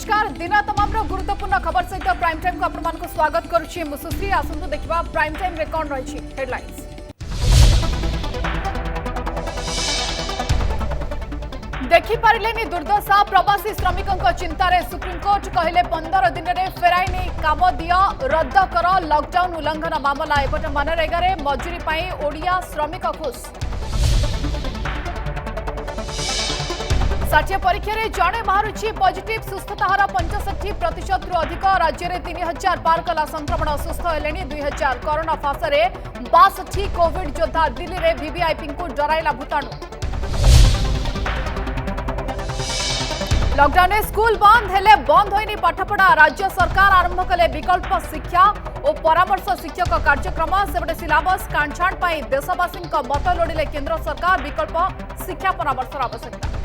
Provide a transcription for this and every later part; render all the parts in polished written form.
नमस्कार दिन तमाम गुरुत्वपूर्ण खबर सहित प्राइम टाइम को आपको स्वागत करुच्ची सुश्री आसतु देखा प्राइम टाइम रे कौन रही हेडलाइंस। देखिपारे दुर्दशा प्रवासी श्रमिकों चिंतार सुप्रीमकोर्ट कहले 15 दिन में फेराई नहीं काम दिया रद्द कर लॉकडाउन उल्लंघन मामला एपटे मनरेगा मजूरी पाई ओडिया श्रमिक खुश। षाठिए परीक्षा जड़े बाहर पॉजिटिव सुस्थता हार 65% अधिक राज्य में 3000 पार कला संक्रमण सुस्थ हेले 2000 कोरोना फाशरे 62 कोविड योद्धा दिल्ली में वीवीआईपी को डराइला भूताणु। लॉकडाउन में स्कूल बंद हेले बंद होइनी पाठपढ़ा राज्य सरकार आरंभ कले विकल्प शिक्षा और परामर्श शिक्षक कार्यक्रम सेपटे सिलेबस कांछाण पर देशवासी मत लोड़िले केंद्र सरकार विकल्प शिक्षा परामर्श आवश्यकता।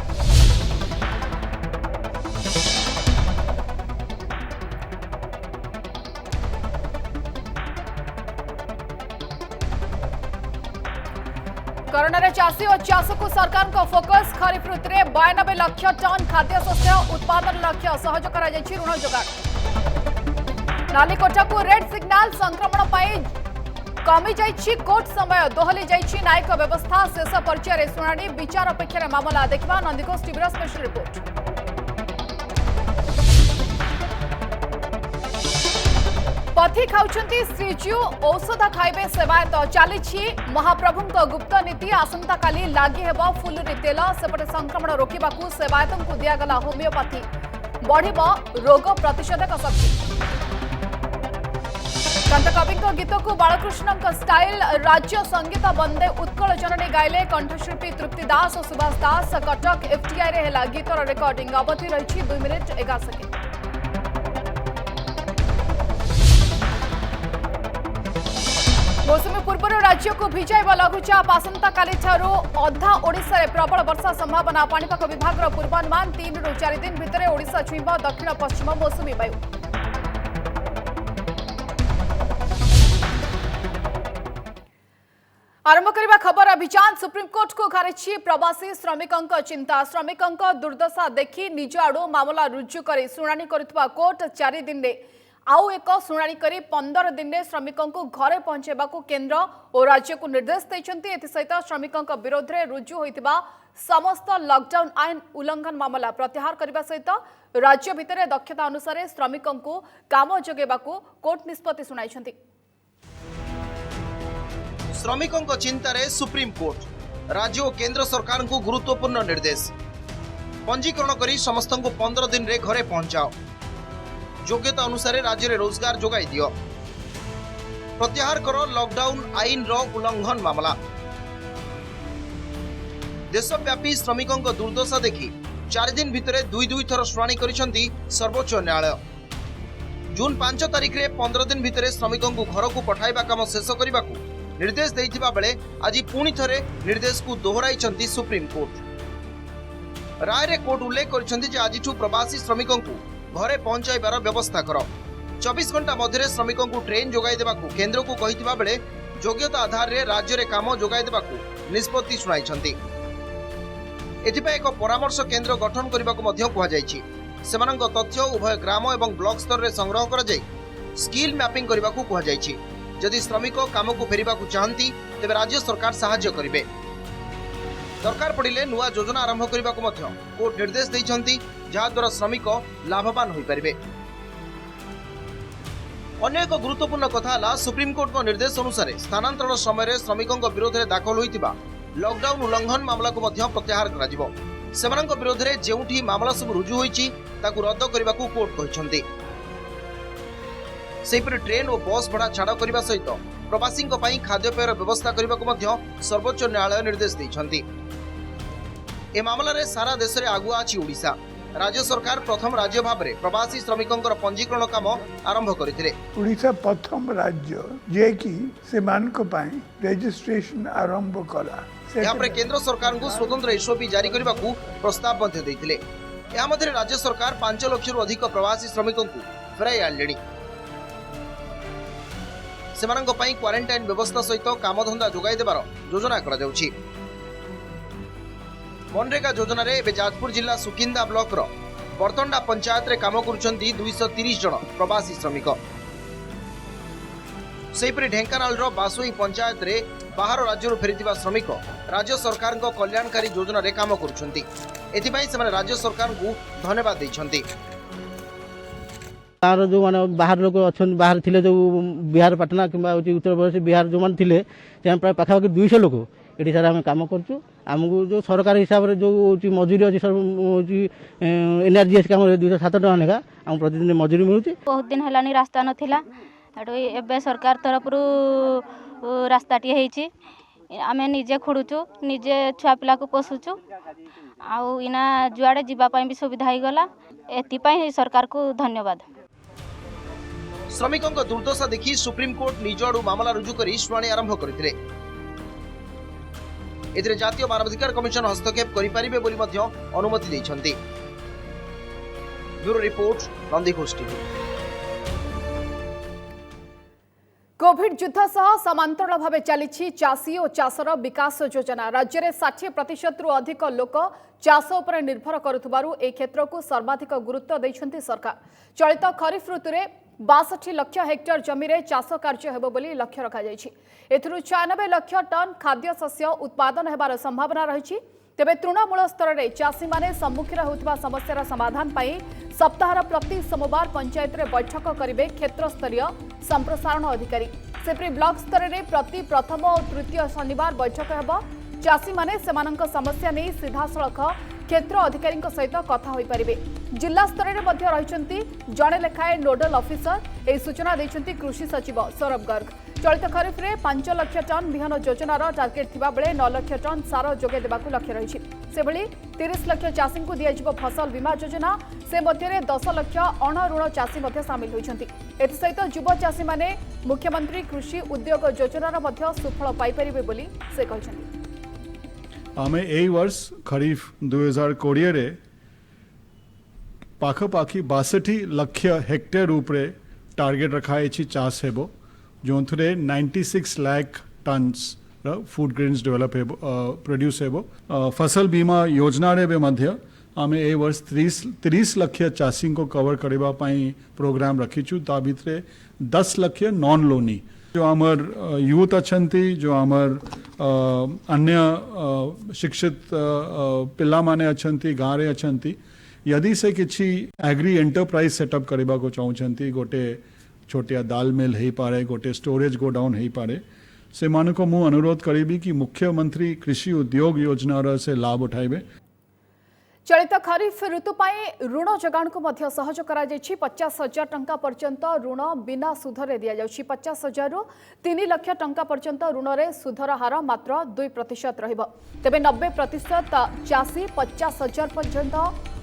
कोरोना चाषी और चाष को सरकार को फोकस खरीफ ऋतु में 92 लाख टन खाद्य शस्य उत्पादन लक्ष्य सहज कर ऋण जोगाड़। नालीकोटा को रेड सिग्नाल संक्रमण कमी जाइछि कोर्ट समय दोहली जाइछि न्यायिक व्यवस्था शेष पर्यायर शुणाणी विचार अपेक्षा मामला देखा नंदीघोष टीवी स्पेशल रिपोर्ट। पथी खाउछंती श्रीजीउ औषध खाइबे सेवायत चली महाप्रभु गुप्त नीति आसंता काली लागी हेबो फुलुरी तेल सेपटे संक्रमण रोकवाकू सेवायत को दिगला होमियोपैथी बढ़िब रोग प्रतिषेधक शक्ति। कंठकवि गीत को बालकृष्ण स्टाइल राज्य संगीत बंदे उत्कल जननी गाइले कंठशिल्पी तृप्ति दास और सुभाष दास कटक एफटीआई रे हेला गीतर रेकर्डिंग अवधि रही 2 मिनिट 11 सेकेंड। मौसुमी पूर्व राज्य को भिजाइब लघुचाप आसंता काली अधा ओडिशा रे प्रबल वर्षा संभावना पाणीपाग विभाग पूर्वानुमान 3 ରୁ 4 दिन भितर ओडिशा छुईब दक्षिण पश्चिम मौसुमी वायु। आरंभ करबा खबर अभियान सुप्रीमकोर्ट को घारिछि प्रवासी श्रमिकों चिंता श्रमिकों दुर्दशा देखि निज आड़ू मामला रुजु कर शुणाणी करुवा कोर्ट 4 दिन में आउ एक शुणाणी करी 15 दिन में श्रमिकों को घरे पहुंचेबा केंद्र और राज्य को निर्देश देइछन्ति। एथिसहित श्रमिकों विरोध में रुजु होइतिबा समस्त लॉकडाउन आईन उल्लंघन मामला प्रत्याहार करने सहित राज्य भितर दक्षता अनुसार श्रमिकों को काम जोगेबा कोर्ट निष्पत्ति सुनाइछन्ति। श्रमिकों चिंतार सुप्रीमकोर्ट राज्य और केंद्र सरकार को गुरुत्वपूर्ण निर्देश पंजीकरण करी समस्त को 15 दिन रे घरे पहुंचाओ योग्यता अनुसार राज्य में रोजगार जोगाई दियो प्रत्याहार करो लॉकडाउन आईन रो उल्लंघन मामला। देशव्यापी श्रमिकों दुर्दशा देखि 4 दिन भितर 2 थर शुणाणी करिसेंती सर्वोच्च न्यायालय। जून 5 तारिख रे 15 दिन भितर श्रमिकों को घर को पठाइबा काम शेष करने को निर्देश देइथिबा बेले आज पुणी थरे निर्देश को दोहराइछंती सुप्रीम कोर्ट। राय रे कोर्ट उल्लेख करिसेंती जे आजिठू प्रवासी श्रमिकों को घरे पहुंचाइबार व्यवस्था कर 24 घंटा मध्य श्रमिकों को ट्रेन जोगाई देबा केंद्र को कहिथिबा बेले योग्यता आधार रे राज्य रे काम जोगाई देबा निष्पत्ति सुनाइछंती। एथिपा एक परामर्श केंद्र गठन करने को मध्य कुहा जायछि। सेमानक तथ्य उभय ग्राम एवं ब्लॉक स्तर रे संग्रह करा जाय स्किल मैपिंग करने को कुहा जायछि। जदि श्रमिक काम को फेरिबा चाहती तेबे राज्य सरकार सहाय्य करिवे। दरकार पड़िले नुआ योजना आरंभ करने को मध्य कोर्ट निर्देश देइछन्ती जहा द्वारा श्रमिक लाभवान होई परिबे। अन्य एक गुरुत्वपूर्ण कथा सुप्रीम कोर्ट को निर्देश अनुसार स्थानांतरण समय श्रमिकों विरोध में दाखल होइतिबा लॉकडाउन उल्लंघन मामला को मध्य प्रत्याहार कराजिबो। सेमानक विरोध में जेउठी मामला सब रुजु होइछि ताकू रद्द करने को कोर्ट कहिछन्ती। सेहिपरि ट्रेन और बस भड़ा छाड़ करने सहित प्रवासी खाद्यपेयर व्यवस्था करने को मध्य सर्वोच्च न्यायालय निर्देश देइछन्ती। ए मामला रे सारा देश रे आगुआ अछि ओडिशा। राज्य सरकार प्रथम राज्य भाव में प्रवासी श्रमिकों पंजीकरण काम आरंभ करथिले। ओडिशा प्रथम राज्य जे कि सेमानक पई रजिस्ट्रेशन आरंभ कला। यहाँ पर केंद्र सरकार को स्वतंत्र एसओपी जारी करने को प्रस्ताव मध्य देइथिले। या मध्य राज्य सरकार 5 लाख रु अधिक प्रवासी श्रमिकों को फेराई आनलेनी। सेमानक पई क्वारंटाइन व्यवस्था सहित कामधंदा जोगाई देबार योजना करा जाउछि। मनरेगा योजन जाजपुर जिला सुकिंदा ब्लॉक बर्तंडा पंचायत रे काम करुछंती 230 जन प्रवासी श्रमिक। सेपरि ढेंकानाल रो बासोई पंचायत रे बाहर राज्य फेरीथिबा श्रमिक राज्य सरकार को कल्याणकारी योजना रे काम करुछंती। एथिपाई से राज्य सरकार को धन्यवाद दैछंती। तार जो माने बाहर लोक अछन बाहर थिले जो बिहार पटना किंबा उत्तर प्रदेश बिहार जो मान थिले ते प्राय पाखापाखि 200 लोक एठी सारा हम काम करछु। हमको जो सरकार हिसाब रे जो मजूरी अछि एनआरजीएस काम 207 टका नेका हम प्रतिदिन मजूरी मिलुछि। बहुत दिन हलानी रास्ता नथिला एटो एबे सरकार तरफ रु रास्ताटी हेछि। आमे निजे खुडुछु निजे छुआ पिला को पोसुछु आउ इना जुआडे जीवा पई भी सुविधा हो गला। एति पई सरकार को धन्यवाद। श्रमिकों दुर्दशा देखि सुप्रीम कोर्ट निज आड़ू मामला रुजु करी शुणाणी आरंभ करथिले। एथिरे जातीय मानवाधिकार कमिशन हस्तक्षेप करि परिबे बोली मध्य अनुमति दैछंती। Bureau report Nandighosh TV. Covid युद्ध सह समांतराल भाव चली चाषी और चाषर विकास योजना। राज्य में 60% रु अधिक लोक चाष उपर निर्भर करुथबारु ए क्षेत्र को सर्वाधिक गुरुत्व दैछंती सरकार। चलित खरीफ ऋतु में 62 लाख हेक्टर जमी रे चाष कार्य हेबो बोली लक्ष्य रखा जायछि। एथुरु 96 लाख टन खाद्य शस्य उत्पादन हेबार संभावना रहिछि। तेबे तृणमूल स्तर में चाषी माने सम्मुखीन होउथिबा समस्यार समाधान पाई सप्ताहर प्रति सोमवार पंचायत रे बैठक करिवे क्षेत्र स्तरीय संप्रसारण अधिकारी। सेपरि ब्लॉक स्तर में प्रति प्रथम और तृतीय शनिवार बैठक हेबो। चाषी माने सेमानंक समस्या नहीं सीधासलख क्षेत्र अधिकारी सहित कथा होई परिबे। जिला स्तर में मध्य रहिसंती जणे लेखाए नोडल ऑफिसर। ए सूचना दैछंती कृषि सचिव सौरभ गर्ग। चलित खरीफ में 5 लाख टन बिहन योजनार टार्गेट थिबा बेले 9 लाख टन सार जोगे देबाकू लक्ष्य रहिछि। सेभଳି 30 लाख चाषी को दियाजिबो फसल बीमा योजना। से मध्य 10 लाख अण ऋण चाषी मध्य सामिल होइछंती। एथि सहित युवा चाषी माने मुख्यमंत्री कृषि उद्योग योजनार मध्य सुफल पाई परिबे बोली से कहिछंती। आमे एई वर्ष खरीफ 2020 रे पाखपाखी 62 लाख हेक्टेयर उपरे टार्गेट रखाई चाष हेबो जो 96 lakh tons food grains develop हेबो प्रोड्यूस हेबो। फसल बीमा योजना रे बे मध्य आमे ए वर्ष 30 लाख चाषी को कवर करबा पई प्रोग्राम रखीछु। ता भितरे 10 लाख नॉन लोनी जो आमर यूथ अछंती जो आमर अन्य शिक्षित पिला माने अछंती गाँव रे अछंती यदि से किछि एग्री एंटरप्राइज सेटअप करबा को चाहूछंती गोटे छोटिया दाल मिल हेई पारे गोटे स्टोरेज गोडाउन हेई पारे से मानको मु अनुरोध करिबी कि मुख्यमंत्री कृषि उद्योग योजना से लाभ उठाइबे। चलित खरीफ ऋतु पाई ऋण जोगाण को मध्य सहज करा जायछि। 50,000 टंका पर्यंत ऋण बिना सुधरे दिया जाउछि। 50,000 रु 3 लाख टंका पर्यंत ऋण रे सुधर हार मात्र 2% रहिबो। तेबे 90% चाषी 50,000 पर्यंत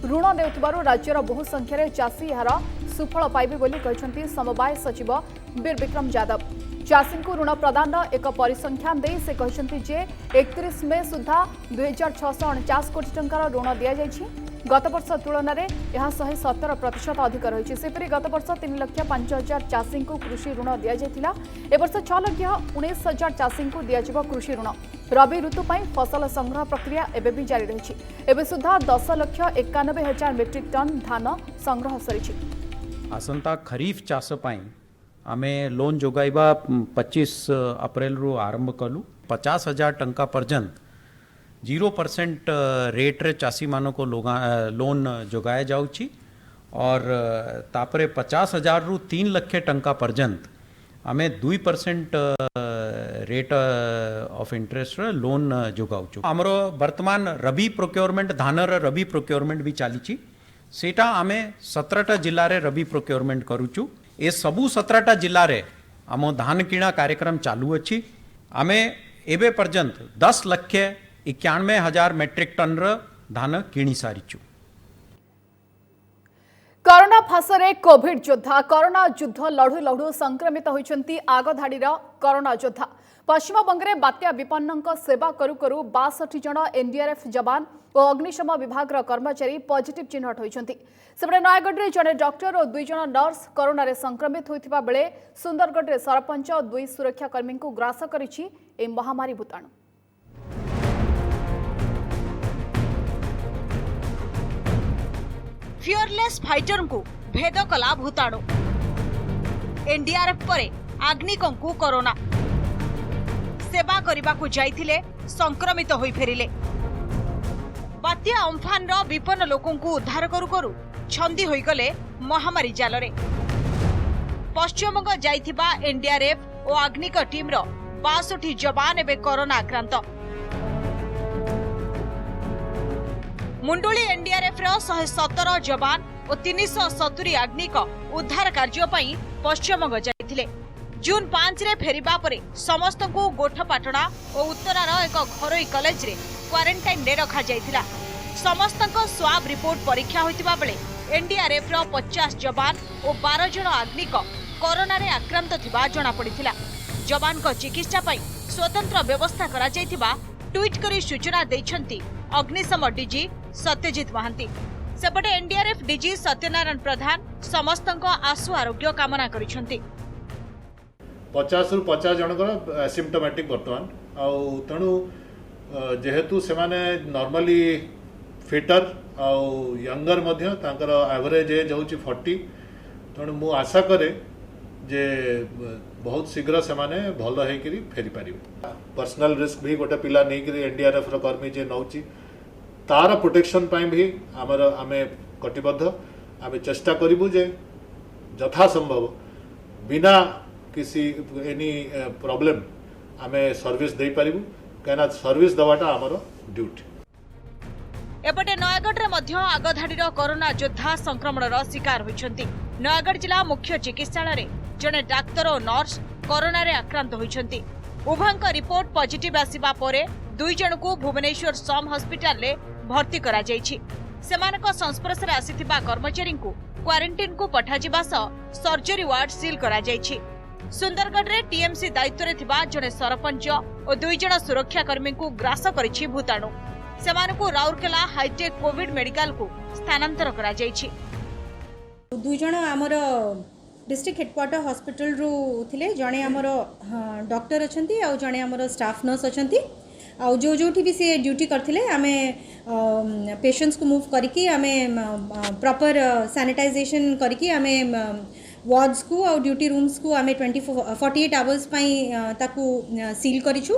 ऋण नेउथिबारु राज्यर बहु संख्यारे चाषी यार सुफल पाइबे बोली कहिसंती समवाय सचिव वीर विक्रम यादव। चाषी को ऋण प्रदान एक परिसंख्यान दे से कहते जे 31 मे सुधा 2649 कोटी टंकार ऋण दि जाइछि। गत वर्ष तुलन में यह 117% अधिक रही। सेपरि गत वर्ष 3,05,000 चाषी को कृषि ऋण दि जाइथिला। ए वर्ष 6,19,000 चाषी को दियाजिबो कृषि ऋण। रबी ऋतु पाई फसल संग्रह प्रक्रिया एबे भी जारी रही। एबे सुधा 10,91,000 मेट्रिक टन धान संग्रह सरी। आसंता खरीफ चाष पाई आमे लोन जोगाइबा 25 अप्रैल रु आरंभ कलु। 50,000 टंका पर्यंत 0% रेट रे चाषी मानो को लोन जोगाए जाउछि और तापरे 50,000 रु 3 लाख टंका पर्यंत आमे 2% रेट ऑफ इंटरेस्ट रे लोन जोगाउछु। हमरो वर्तमान रबी प्रोक्योरमेंट धानर रबी प्रोक्योरमेंट भी चलीछि। सेटा आमे 17टा जिल्ला रे रबी प्रोक्योरमेंट करूछु। ए सबू 17टा जिल्ला रे आम धान किणा कार्यक्रम चालू अछि। आमे एबे पर्यंत 10,91,000 मेट्रिक टन र धान किणी सारिछु। कोरोना फासरे कोविड योद्धा कोरोना युद्ध लढु लढु संक्रमित होइछंती आगधाडीर कोरोना योद्धा। पश्चिमबंग में बात्या विपन्न सेवा करू करू 62 जन एनडीआरएफ जवान और अग्निशम विभाग कर्मचारी पॉजिटिव चिन्हट होइछंती। सेपटे नयगढ़ में जड़े डॉक्टर और 2 जन नर्स कोरोना रे संक्रमित होइथिबा बेले सुंदरगढ़ में सरपंच और 2 सुरक्षाकर्मी को ग्रास करिछि ए महामारी भूताणु। फियरलेस फाइटर को भेद कला भूताणु। एनडीआरएफ परे आग्निकंकु कोरोना सेवा करने को जाइथिले संक्रमित होई फेरिले। बात्या अम्फान रो विपन्न लोकों को उद्धार करू करू छंदी होई गले महामारी जालरे। पश्चिमबंग जाइथिबा एनडीआरएफ और आग्निक टीम रो 62 जवान एवं कोरोना आक्रांत। मुंडुली एनडीआरएफ रो 117 जवान और 370 आग्निक उद्धार कार्य पई पश्चिमबंग जाइथिले। जून 5 रे फेरिबा परे समस्त को गोठपाटणा और उत्तरार एक घरोई कॉलेज रे क्वारंटाइन रे रखा जाइथिला। समस्त स्वाब रिपोर्ट परीक्षा होइतिबा बेले एनडीआरएफ रो 50 जवान और 12 जन आग्निक कोरोना रे आक्रांत थिबा जणा पड़िथिला। जवान को चिकित्सा पई स्वतंत्र व्यवस्था करा जाइथिबा ट्वीट करी सूचना दैछंती अग्निशम डीजी सत्यजित महांती। सेपटे एनडीआरएफ डीजी सत्यनारायण प्रधान समस्त आशु आरोग्य कामना करिसंती। 50 रु 50 जनकर एसिम्टोमेटिक बर्तमान तेणु जेहेतु से नॉर्मली फिटर आउ यंगर मध्य तांकर एवरेज एज होची 40 तेणु मु आशा करे जे बहुत शीघ्र से भल होकरी फेरी पारि। पर्सनल रिस्क भी गोटे पिला नहीं एनडीआरएफ रो कर्मी जे नौची तार प्रोटेक्शन पाई भी आमर आमे कटिबद्ध आमे चेष्टा करिबु जे यथा संभव बिना किसी एनी प्रॉब्लम आमे सर्विस दे पारिबु कहना सर्विस दवाटा आमर ड्यूटी। एपटे नयागढ़ मध्य आगधाड़ीर कोरोना योद्धा संक्रमणर शिकार होइछंती। नयागढ़ जिला मुख्य चिकित्सालय जड़े डाक्तर और नर्स कोरोना रे आक्रांत होइछंती। उभयंक रिपोर्ट पॉजिटिव आसिबा परे 2 जन को भुवनेश्वर सम हॉस्पिटल ले भर्ती करा जायछि। सेमानक संस्पर्श रे आसिथिबा कर्मचारी को क्वारंटाइन को पठाजिबा सह सर्जरी वार्ड सील करा जायछि। सुंदरगढ़ रे टीएमसी दायित्व रे थिबा जने सरपंच और 2 जन सुरक्षाकर्मी को ग्रास करिछि भूताणु। सेमानकु राउरकेला हाईटेक कोविड मेडिकल को स्थानांतर करा जायछि। 2 जन आमर डिस्ट्रिक्ट हेडक्वार्टर हॉस्पिटल रू थिले जणे आमर डॉक्टर अछंती आ जणे आमर स्टाफ नर्स अछंती आ जो जोठी भी से ड्यूटी करथिले आमे पेशेंट्स को मूव करके आमे प्रॉपर सैनिटाइजेशन करके आमे वार्ड्स को और ड्यूटी रूम्स को आमे 48 आवर्स पई ताकू सील करिछु।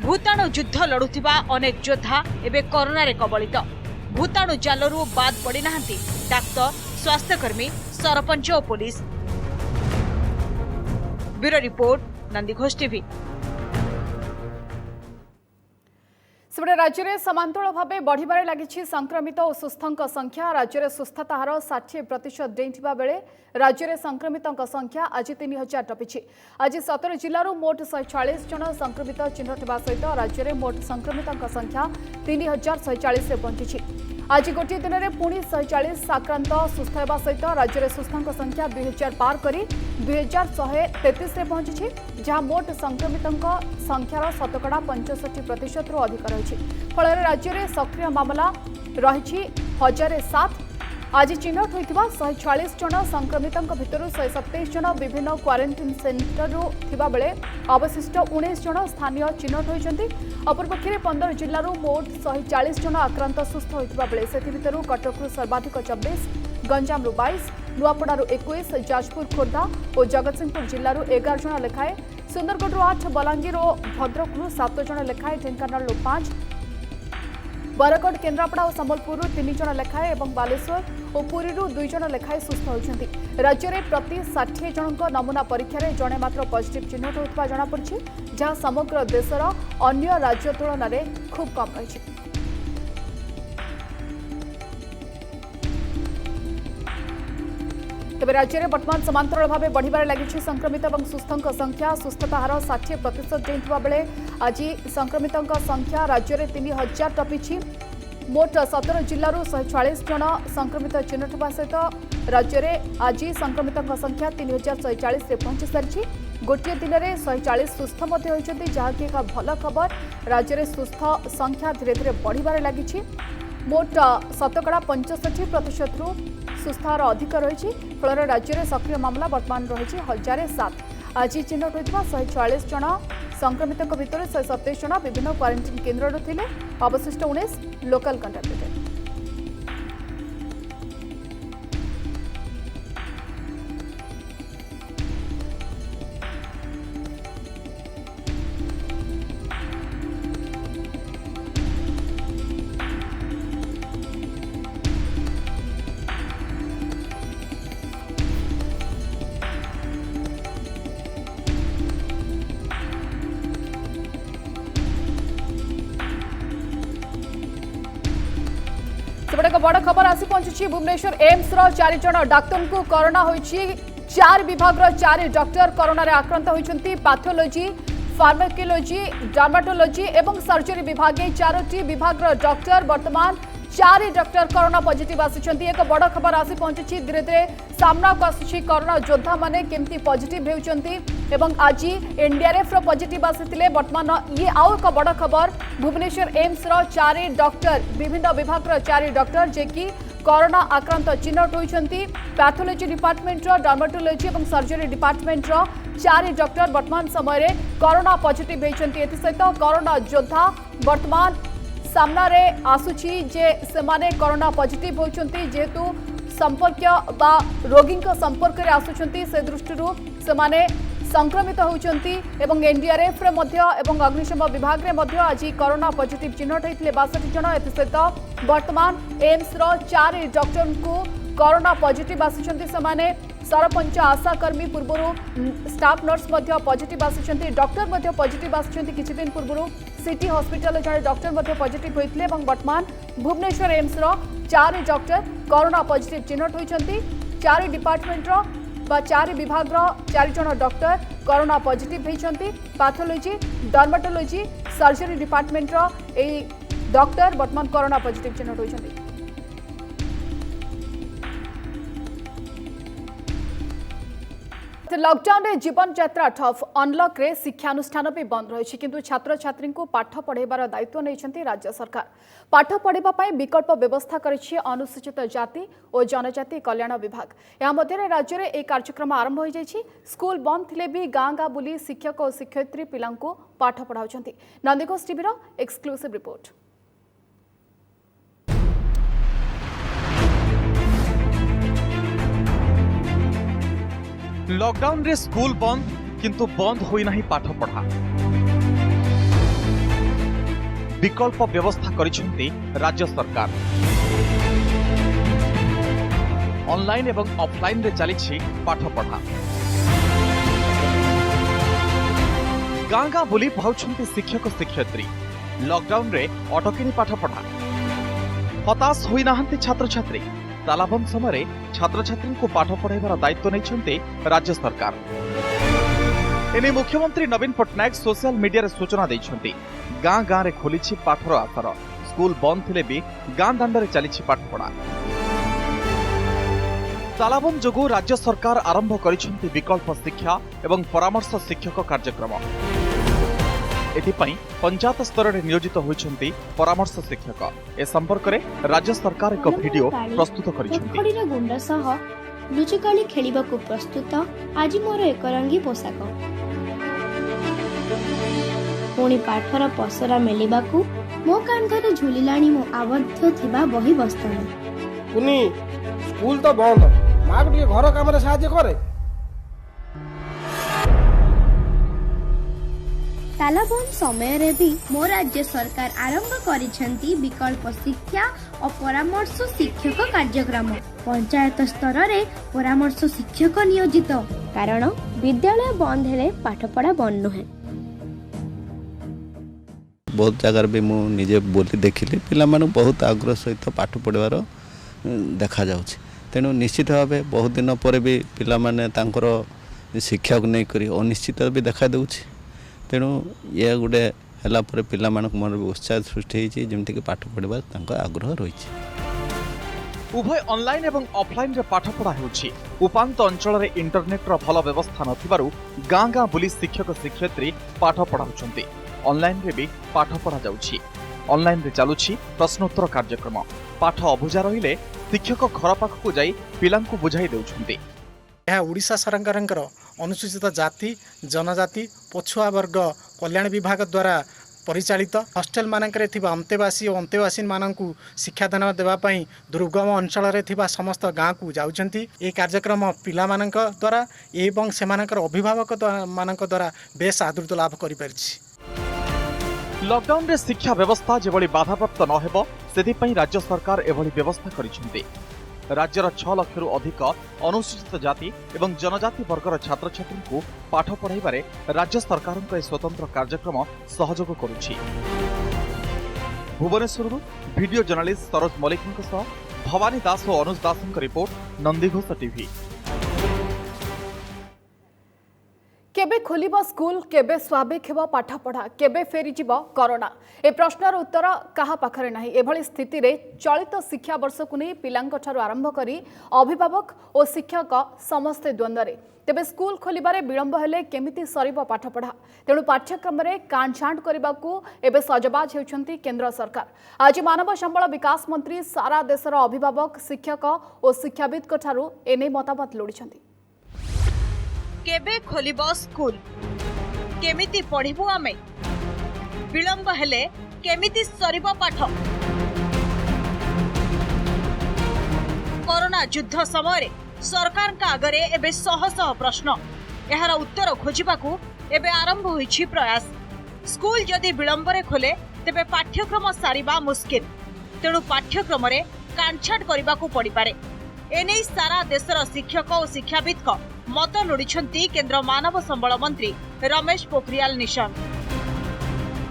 भूताणु युद्ध लड़ुथिबा अनेक योद्धा एबे कोरोना रे कबलित। भूताणु जालरू बाद पड़ी नाहंती डाक्तर, स्वास्थ्यकर्मी, सरपंच और police. Bureau report, Nandighosh TV. सेपटे राज्य में समांतराल भाव बढ़िबारे लागिछि संक्रमित और सुस्थों संख्या। राज्य में सुस्थता हार 60% डेइंथिबा बेले राज्य में संक्रमितों संख्या आज 3000 टपिछि। आज 17 जिल्लारू मोट 146 जन संक्रमित चिन्हट होगा सहित राज्य में मोट संक्रमितों संख्या 3140 रे पहुंची। आज गोटे दिन में पुणी 140 आक्रांत सुस्थ होगा सहित राज्य में सुस्थों संख्या 2000 पार कर 2133 रे पहुंची, जहां मोट संक्रमितों संख्यार 65% रु अधिक रही। फल राज्य में सक्रिय मामला रही 1007। आज चिन्हट होता 146 जन संक्रमितों भितर 127 जन विभिन्न क्वारंटाइन सेंटर थिबा बेले अवशिष्ट 19 जन स्थानीय चिन्हट होती। अपरपक्षे 15 जिल्लारू मोट 140 जन आक्रांत सुस्थ होता बेले से कटकू सर्वाधिक 24, गंजामु 22, नुआपड़ारू 21, जाजपुर, खोर्धा और जगतसिंहपुर जिल्लारू 11 जन लेखाएं, सुंदरगढ़ 8, बलांगीर और भद्रकू 7 जन लेखाएं, ढेंकानाल 5, बरगढ़, केन्द्रापड़ा और संबलपुर 3 जन लेखाएं और बालेश्वर और पुरी 2 जन लेखाएं सुस्थ होती। राज्य में प्रति 60 जन नमूना परीक्षा जड़े मात्र पॉजिटिव चिन्हट होता जमापड़ी, जहाँ समग्र देशर अन्य राज्य तुलन में खूब कम रही। तेज राज्य में बर्तमान समांतराल भाव बढ़िबारे लगी संक्रमित और सुस्थों संख्या। सुस्थता हार 60% डेइंथिबा बेले आज संक्रमितों संख्या राज्य में 3000 टपिछि। मोट 17 जिल्लारू 146 जन संक्रमित चिन्हट होगा सहित राज्य में आज संक्रमितों संख्या 3140 रे पहुंची सारी। गोटे दिन में 140 सुस्थ होती, जहाँकि एक भल खबर। राज्य में सुस्थ संख्या धीरे धीरे बढ़िबारे लगी। मोट 65% रु सुस्थार अधिक रही। फल राज्य में सक्रिय मामला बर्तमान रही 1007। आज चिन्हट होता 146 जन संक्रमितों भितर 127 जन विभिन्न क्वारंटाइन केन्द्र थे, अवशिष्ट 19 लोकल कंटाक्टेड। सेपटे एक बड़ खबर आसी पहुंची भुवनेश्वर एम्स रो 4 जण डाक्टर को कोरोना होईछि 4 विभाग रो 4 डॉक्टर कोरोना रे आक्रांत होइछंती पैथोलॉजी फार्माकोलॉजी डर्माटोलॉजी एवं सर्जरी विभाग 4टी विभाग रो डॉक्टर वर्तमान 4 डॉक्टर कोरोना पॉजिटिव आसिछंती एक बड़ खबर आसी पहुंची धीरे धीरे सामना को आसुछि कोरोना योद्धा माने केमती पॉजिटिव हेउचंती एवं आज एनडीआरएफ रो पॉजिटिव आसीतिले वर्तमान ये आउ एक बड़ खबर भुवनेश्वर एम्स रो 4 डॉक्टर विभिन्न विभाग रो 4 डॉक्टर जे कि कोरोना आक्रांत चिन्हट होइछंती पैथोलॉजी डिपार्टमेंट रो डर्माटोलॉजी एवं सर्जरी डिपार्टमेंट रो 4 डॉक्टर वर्तमान समय रे कोरोना पॉजिटिव हेइछंती एथि सहित कोरोना योद्धा वर्तमान सामना रे आसुछि जे सेमाने कोरोना पॉजिटिव होइछंती जेतु संपर्क बा रोगी संपर्क रे आसुछंती से दृष्टि सेमाने संक्रमित होउछंती एवं एनडीआरएफ रे मध्य एवं अग्निशम विभाग रे मध्य आज कोरोना पॉजिटिव चिन्हट होइथिले 62 जण एथि सहित वर्तमान एम्स रो 4 डॉक्टर को कोरोना पॉजिटिव आसुछंती सेमाने सरपंच आशाकर्मी पूर्व स्टाफ नर्स मध्य पॉजिटिव आसुछंती डॉक्टर मध्य पॉजिटिव आसुछंती किछि दिन पूर्व सिटी हॉस्पिटल जड़े डॉक्टर मध्य पॉजिटिव होइथिले एवं वर्तमान भुवनेश्वर एम्स रो 4 डॉक्टर कोरोना पॉजिटिव चिन्हट होइछंती 4 डिपार्टमेंट रो 4 विभाग रो 4 जण डॉक्टर कोरोना पॉजिटिव होइछंती पैथोलॉजी डर्माटोलॉजी सर्जरी डिपार्टमेंट रो ए डॉक्टर वर्तमान कोरोना पॉजिटिव चिन्हट होइछंती। लॉकडाउन रे जीवन यात्रा ठप अनलॉक रे शिक्षानुष्ठान भी बंद रही किंतु छात्र छात्री को पाठ पढ़ेबार दायित्व नहीं राज्य सरकार पाठ पढ़ाइबा पई विकल्प व्यवस्था करिछि अनुसूचित जाति और जनजाति कल्याण विभाग या मध्य राज्य में एक कार्यक्रम आरंभ हो जाइछि स्कूल बंद थिले भी गाँ गाँ बुली शिक्षक और शिक्षयित्री पिलांको पाठ पढ़ाउछंती नंदीघोष टीवी रो एक्सक्लूसिव रिपोर्ट। लॉकडाउन रे स्कूल बंद किंतु बंद होई नाही पाठ पढ़ा विकल्प व्यवस्था करिसेंती राज्य सरकार ऑनलाइन एवं ऑफलाइन रे चलीछि पाठ पढ़ा गाँ गाँ बुली पहुंचंती शिक्षक शिक्षयित्री लॉकडाउन रे अटकिनी पाठ पढ़ा हताश होई नाहंती छात्र छात्री तालाबंद समय छात्र छात्री को पाठ पढ़ाइबार दायित्व नहीं राज्य सरकार एने मुख्यमंत्री नवीन पट्टनायक सोशल मीडिया रे सूचना देइछंती गाँ गाँ रे खोलिछि पाठर आसर स्कूल बंद थिले भी गाँ दांडरे चलीछि पाठ पढ़ा तालाबंद जोगु राज्य सरकार आरंभ करिछंती विकल्प शिक्षा एवं परामर्श शिक्षक कार्यक्रम एथिपाई पंचायत स्तर में नियोजित होइछंती परामर्श शिक्षक ए संपर्क रे राज्य सरकार एक वीडियो प्रस्तुत करिछंती गुंडा सह लुचकाली खेलिबाकू प्रस्तुत आज मोर एकरंगी पोशाक पुणी पाठर पसरा मेलिबाकू मो कांधरे झुलिलाणी मो आबद्ध थिबा बही बस्तानी पुनी स्कूल तो बंद मां के घर काम रे सहायता करे तालाबंद समय रे भी मो राज्य सरकार आरंभ करिसेंती विकल्प शिक्षा और परामर्श शिक्षक कार्यक्रम पंचायत स्तर रे परामर्श शिक्षक नियोजित कारण विद्यालय बंद हेले पाठपढ़ा बंद नुहे बहुत जगार भी मु निजे बोली देखिली पिला मानु बहुत आग्रह सहित पाठ पढ़ार देखा जाउछि तेणु निश्चित भाव बहुत दिन पर भी पिला माने तांकर शिक्षा को नहीं करी अनिश्चित भी देखा देउछि तेणु ये गोटे है पिला मन भी उत्साह सृष्टि जमीक पाठ पढ़ा तांका आग्रह रही उभय ऑनलाइन एवं ऑफलाइन रे पाठ पढ़ा होछि उपांत अंचल रे इंटरनेट रो भल व्यवस्था नथिबारु गाँ गाँ बुली शिक्षक शिक्षयित्री पाठ पढ़ाउछंती ऑनलाइन रे भी पाठ पढ़ा जाउछि ऑनलाइन रे चालुछि प्रश्नोत्तर कार्यक्रम पाठ अबुझा रहिले शिक्षक घर पाखकु जाई पिलांकु बुझाई देउछंती यह ओडिशा सरकारंकर अनुसूचित जाति जनजाति पछुआ वर्ग कल्याण विभाग द्वारा परिचालित हॉस्टेल मानकरे थिबा अंतेवासी और अंतेवासी मानकु शिक्षादान देवाई दुर्गम अंचल रे थिबा समस्त गाँ को जाउछंती ए कार्यक्रम पिला मानक द्वारा एवं सेमानकर अभिभावक मानक द्वारा बेस आदृत लाभ करि परिछि लॉकडाउन रे शिक्षा व्यवस्था जेभली बाधाप्राप्त न हेबो सेथि पई राज्य सरकार एभली व्यवस्था करिसेंती राज्यर 6 लाख अधिक अनुसूचित जाति एवं जनजाति वर्गर छात्र छात्री को पाठ पढ़ाइबारे राज्य सरकार स्वतंत्र कार्यक्रम सहयोग करुछि भुवनेश्वर वीडियो जर्नलिस्ट सरोज मल्लिक भवानी दास और अनुज दास रिपोर्ट नंदीघोष टीवी। केबे खोलिबो स्कूल केबे स्वाभाविक हेबो पाठ पढ़ा केबे फेरी जीवो कोरोना ए प्रश्नर उत्तर कहा पाखरे नाही। एभली स्थिति रे चलित शिक्षा वर्ष को नहीं पिलांक ठारू आरंभ करी अभिभावक और शिक्षक समस्ते द्वंद्वरे। तेबे स्कूल खोलिबारे विलंब हेले केमिति सरिबो पाठ पढ़ा तेणु पाठ्यक्रम रे काटछांट करबाकू एबे सजबाज हेउछंती केंद्र सरकार। आज मानव संबल विकास मंत्री सारा देशर अभिभावक शिक्षक और शिक्षाविद ठारू एने मतामत लोड़िछंती। केबे खोलिबो स्कूल केमिति पढ़िबु आमे विलंब हेले केमिति सरिबो पाठ कोरोना युद्ध समय सरकार का आगरे एबे शह शह प्रश्न एहार उत्तर खोजिबाकू एबे आरंभ होईछि प्रयास। स्कूल जदि विलंब रे खोले तेबे पाठ्यक्रम सारिबा मुश्किल तेणु पाठ्यक्रम रे काटछांट करबाकू पड़ी पारे। एने सारा देशर शिक्षक और शिक्षाविद मत लोड़िछंती केंद्र मानव संबल मंत्री रमेश पोखरियाल निशंक।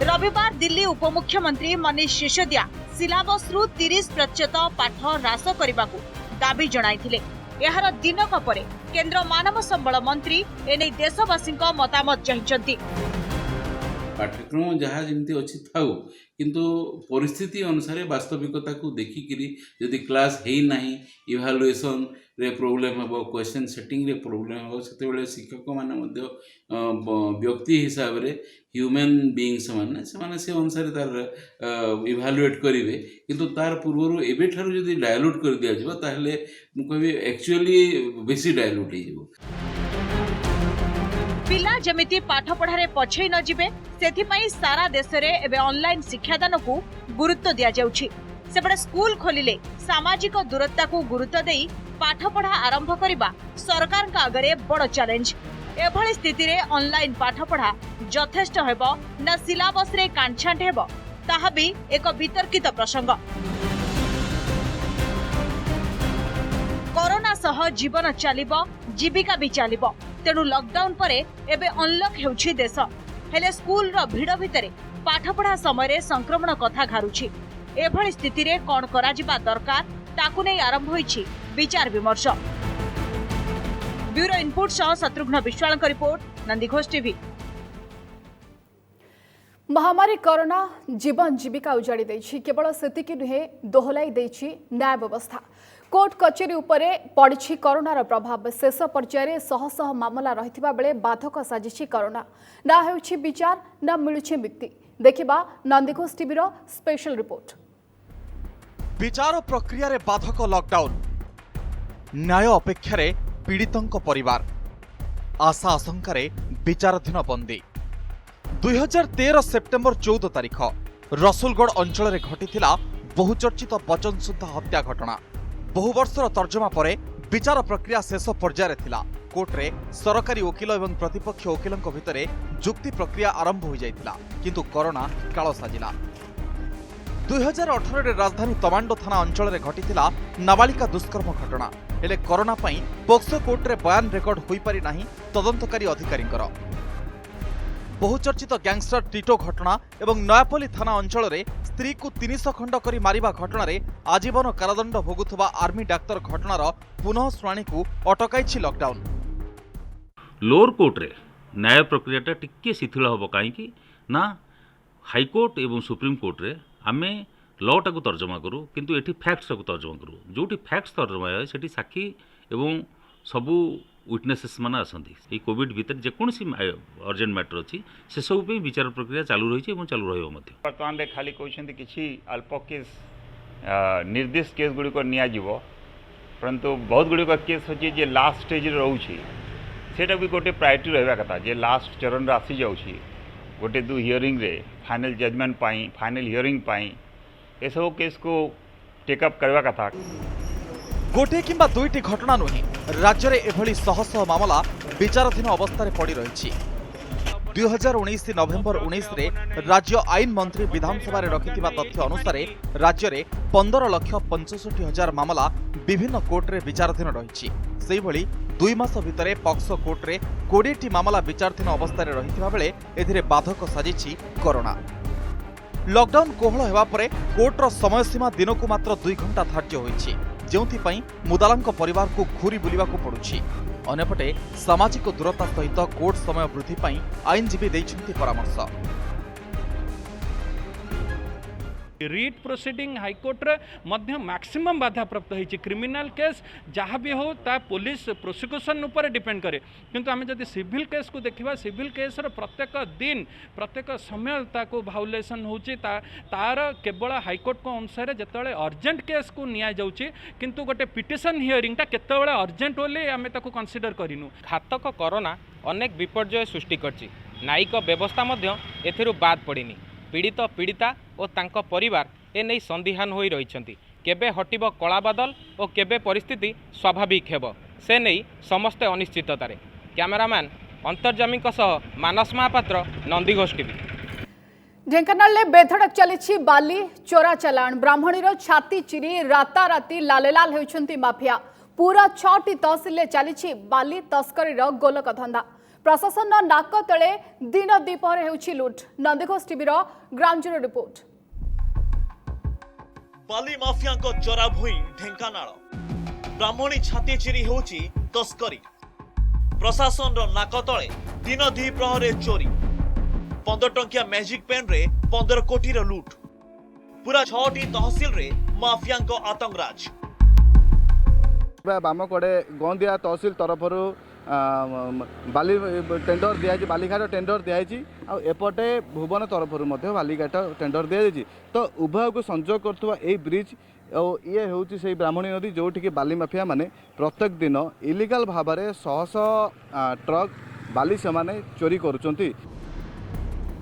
रविवार दिल्ली उपमुख्यमंत्री मनीष सिसोदिया सिलेबस रु 30% पाठ ह्रास करबाकू दाबी जणाइथिले। एहार दिनक परे केंद्र मानव संबल मंत्री एने देशवासी मतामत चाहिछंती। पाठ्यक्रम जहाँ जमी अच्छी था किंतु परिस्थिति अनुसार वास्तविकता को देखिकी जदि क्लास है ना इभालुएसन रे प्रोब्लेम हम क्वेश्चन सेटिंग रे प्रोब्लेम हम से शिक्षक माने व्यक्ति हिसाब रे ह्यूमन बीइंग्स माने से अनुसार तार इभालुएट करेंगे किंतु तार पूर्व एबे ठारू जदि डायल्यूट कर दिया जिवो ताहले मु कहबी एक्चुअली बेसी डायल्यूट हो पिला जमिति पाठ पढ़ारे पछई न जिवे सेथिपाई सारा देश रे एबे ऑनलाइन शिक्षादान को गुरुत्व दिया जाउछि। सेबडे स्कूल खोलिले सामाजिक दूरता को गुरुत्व देई पाठ पढ़ा आरंभ करिबा सरकार का आगरे बड़ चैलेंज। एभली स्थिति रे ऑनलाइन पाठ पढ़ा यथेष्ट हेबो ना सिलेबस रे काटछांट हेबो ताहा भी एक वितर्कित प्रसंग। कोरोना सह जीवन चलिबो जीविका भी चलिबो तेणु लॉकडाउन परे एबे अनलॉक हेउछि देश हेले स्कूल रो भिड़ भितरे पाठ पढ़ा समय संक्रमण कथा घारुछि। एभली स्थिति रे कोन करा जिबा दरकार ताकु नै आरंभ होइछि विचार विमर्श। ब्यूरो इनपुट सह शत्रुघ्न विश्वाल का रिपोर्ट नंदीघोष टीवी। महामारी कोरोना जीवन जीविका उजाड़ी देछि केवल सेतिकी नुहे दोहलाई देछि न्याय व्यवस्था। कोर्ट कचेरी उपरे पड़िछि कोरोनार प्रभाव शेष पर्यायर शह शह मामला रहिथिबा बेले बाधक साजिछि कोरोना ना हेउछि विचार ना मिलुछि मुक्ति। देखिबा नंदीघोष टीवी रो स्पेशल रिपोर्ट। विचार प्रक्रिया रे बाधक लॉकडाउन न्याय अपेक्षा रे पीड़ितंक परिवार आशा आशंका रे विचाराधीन बंदी। 2013 सेप्टेम्बर 14 तारिख रसुलगढ़ अंचल रे घटिथिला बहुचर्चित वचन शुद्ध हत्या घटना। बहु वर्षर तर्जमा परे विचार प्रक्रिया शेष पर्यायर थिला। कोर्ट रे सरकारी वकील एवं प्रतिपक्ष वकीलंक भितरे जुक्ति प्रक्रिया आरंभ हो जाइथिला किंतु कोरोना काल साजिला। 2018 रे राजधानी तमांडो थाना अंचल रे घटिथिला नाबालिका दुष्कर्म घटना हेले कोरोना पई पोक्सो कोर्ट रे बयान रेकर्ड होई पारि नाही तदंतकारी अधिकारींकर। बहुचर्चित गैंगस्टर टीटो घटना एवं नयापल्ली थाना अंचल रे स्त्री को 300 खंड करी मारिबा घटना रे आजीवन कारादंड भोगुथबा आर्मी डाक्तर घटनार पुनः शुणाणी को अटकाई लॉकडाउन। लोअर कोर्ट रे न्याय प्रक्रियाटा टिके शिथिल हम कहीं ना हाईकोर्ट एवं सुप्रीम कोर्ट रे आमे लॉटा को तर्जमा करूँ किंतु एठी फैक्ट्स को तर्जमा करूँ जोटी फैक्ट्स तर्जमा है सेठी साक्षी एवं सबू विटनेसेस मान आसती ये कोविड भितर जेकोसी अर्जेंट मैटर अच्छी से सब विचार प्रक्रिया चालू रही चालू बर्तमान खाली कहते किसी अल्प केस निर्दिष्ट केस गुड़िक नियाजिव परंतु बहुत गुड़िक केस अच्छी जे लास्ट स्टेज रोचे सेटा भी गोटे प्रायोरिटी रहा कथा जे लास्ट चरण आसी जाऊँगी गोटे दु हियरिंग रे फाइनल जजमेंट पाई फाइनल हियरिंग पाई ए सब केस को टेकअप करवा कथा। गोटे किंबा दुईटी घटना नुहे राज्य में एभली शह शह मामला विचाराधीन अवस्था पड़ी रही। 2019 नवेम्बर 19 रे राज्य आईन मंत्री विधानसभा रखिथिबा तथ्य अनुसार राज्य में 15,65,000 मामला विभिन्न कोर्ट रे विचाराधीन रही। से भली 2 मास भितर पॉक्सो कोर्ट रे 20टी मामला विचाराधीन अवस्था रही बेले एथिरे बाधक साजिछि कोरोना। लॉकडाउन कोहल हेबा परे कोर्टर समयसीमा दिन को मात्र 2 घंटा धार्य होईछि, जेउथि मुदालांक परिवार को घूरी बुलिबाकू पड़ुछि। अन्यपटे सामाजिक दूरता सहित कोर्ट समय वृद्धि पाई आईनजीवी दैछन्ति परामर्श। रिट प्रोसीडिंग हाईकोर्ट रे मैक्सिमम बाधा प्राप्त होती क्रिमिनाल केस जहाँ भी हो ता पुलिस प्रोसिक्यूशन उपर डिपेंड करे, किंतु आम जब सिविल केस को देखा सिविल केस प्रत्येक दिन प्रत्येक समय ताको भाउलेसन होची तार केवल हाईकोर्ट को अनुसार जिते अर्जेंट केस को निया जाउची, किंतु गोटे पिटिशन हियरिंगटा केतेबेले अर्जेंट बोली आम ताको कंसीडर करिनु। घातक कोरोना अनेक विपर्यय सृष्टि करछि, न्यायिक व्यवस्था मध्य एथिरु बाद पड़िनी। पीड़ित पीड़िता और तांको परिवार एने संदिहान होई रहिछन्ति, केबे हटिब कला बादल और केबे परिस्थिति स्वाभाविक हेब से नहीं समस्ते अनिश्चिततारे। कैमरामैन अंतर्जामीक सह मानस महापात्र, नंदीघोष टीवी। ढेंकानाल में बेधड़क चली बाली चोरा चलाण। ब्राह्मणीर छाती चिरी राताराति लालेलाल होइछन्ति माफिया। पूरा 6टी तहसिल चली बाली तस्करीर गोलक धंदा। प्रशासन नाक तले दिन दीपहर हेउछि लुट। Nandighosh TV ground zero report. बाली माफिया को चोरा भूई ढेंकानाल। ब्राह्मणी छाती चिरी होउछि तस्करी। प्रशासन नाक तले दिन दीपहर चोरी। 15 टंकिया मैजिक पेन रे 15 कोटी लुट। पूरा 6टी तहसिल रे माफिया को आतंकराज। बामकड़े गोंदिया तहसिल तरफर बाली टेंडर दिखाई, बालीघाट टेंडर दिखाई, एपटे भुवन तरफर बालीघाट टेंडर दिखाई। तो उभय को संजोग करथुवा ए ब्रिज और ये हूँ से ब्राह्मणी नदी जोटि बाली माफिया माने प्रत्येक दिन इलिगाल भाव में 100 ट्रक बाली से चोरी करुचंती।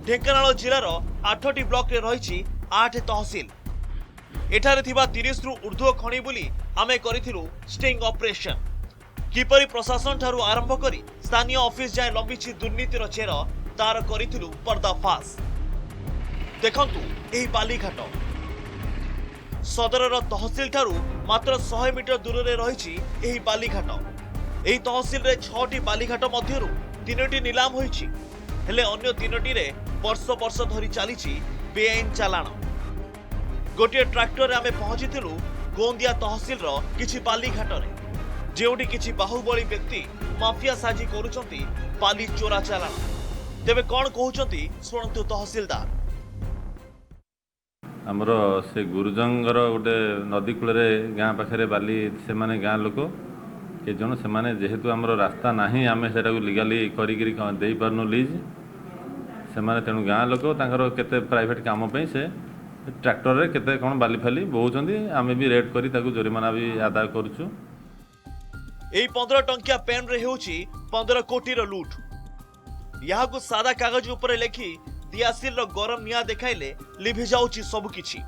ढेंकानाल जिलार 8टी ब्लॉक रे रही 8 तहसिल। एठारे थिबा 30 रु ऊर्ध्व खणी बोली आमे करिथिलु स्टिंग ऑपरेशन। किपरि प्रशासन ठारू आरंभ करी स्थानीय ऑफिस जाए लंबिछि दुर्नीतिर चेर तार करिथिलु पर्दाफाश। देखंतु एही बालीघाट सदरर तहसिल ठारू मात्र 100 मीटर दूर रे रहिछि एही बालीघाट। एही तहसिल रे 6टी बालीघाट मध्यरु 3टी निलाम होइछि, हेले अन्य 3टी रे वर्ष वर्ष धरी चलीछि बेआईन चालाण। गोटे ट्रैक्टर आमे पहुंचिथिलु गोंदिया तहसिल रो किछि बालीघाट रे, जेउटी किछि बाहुबली व्यक्ति माफिया साजी करूचंती बाली चोरा चालाण। तेबे कोन कहउचंती सुनंतु तहसीलदार। हमरो से गुरुजंगर गोटे नदी कूल गाँ पाखे बाली से माने गाँ लोक के जन से माने जेहेतु हमरो रास्ता नाही आमे सेटा को लीगली करी दे पारनु लीज से माने तेणु गाँ लोक तांकर केते प्राइवेट काम पे से ट्रैक्टर रे केते कोन बाली फाली बोउचंती, आमे भी रेड करी ताकू जरिमाना भी अदा करछु। एही 15 टंकिया पेन रे हेउछि 15 कोटी रो लूट। याहाकु सादा कागज ऊपर लेखि दियासिल रो गरम निया देखाइले लिभि जाउछि सब किछि।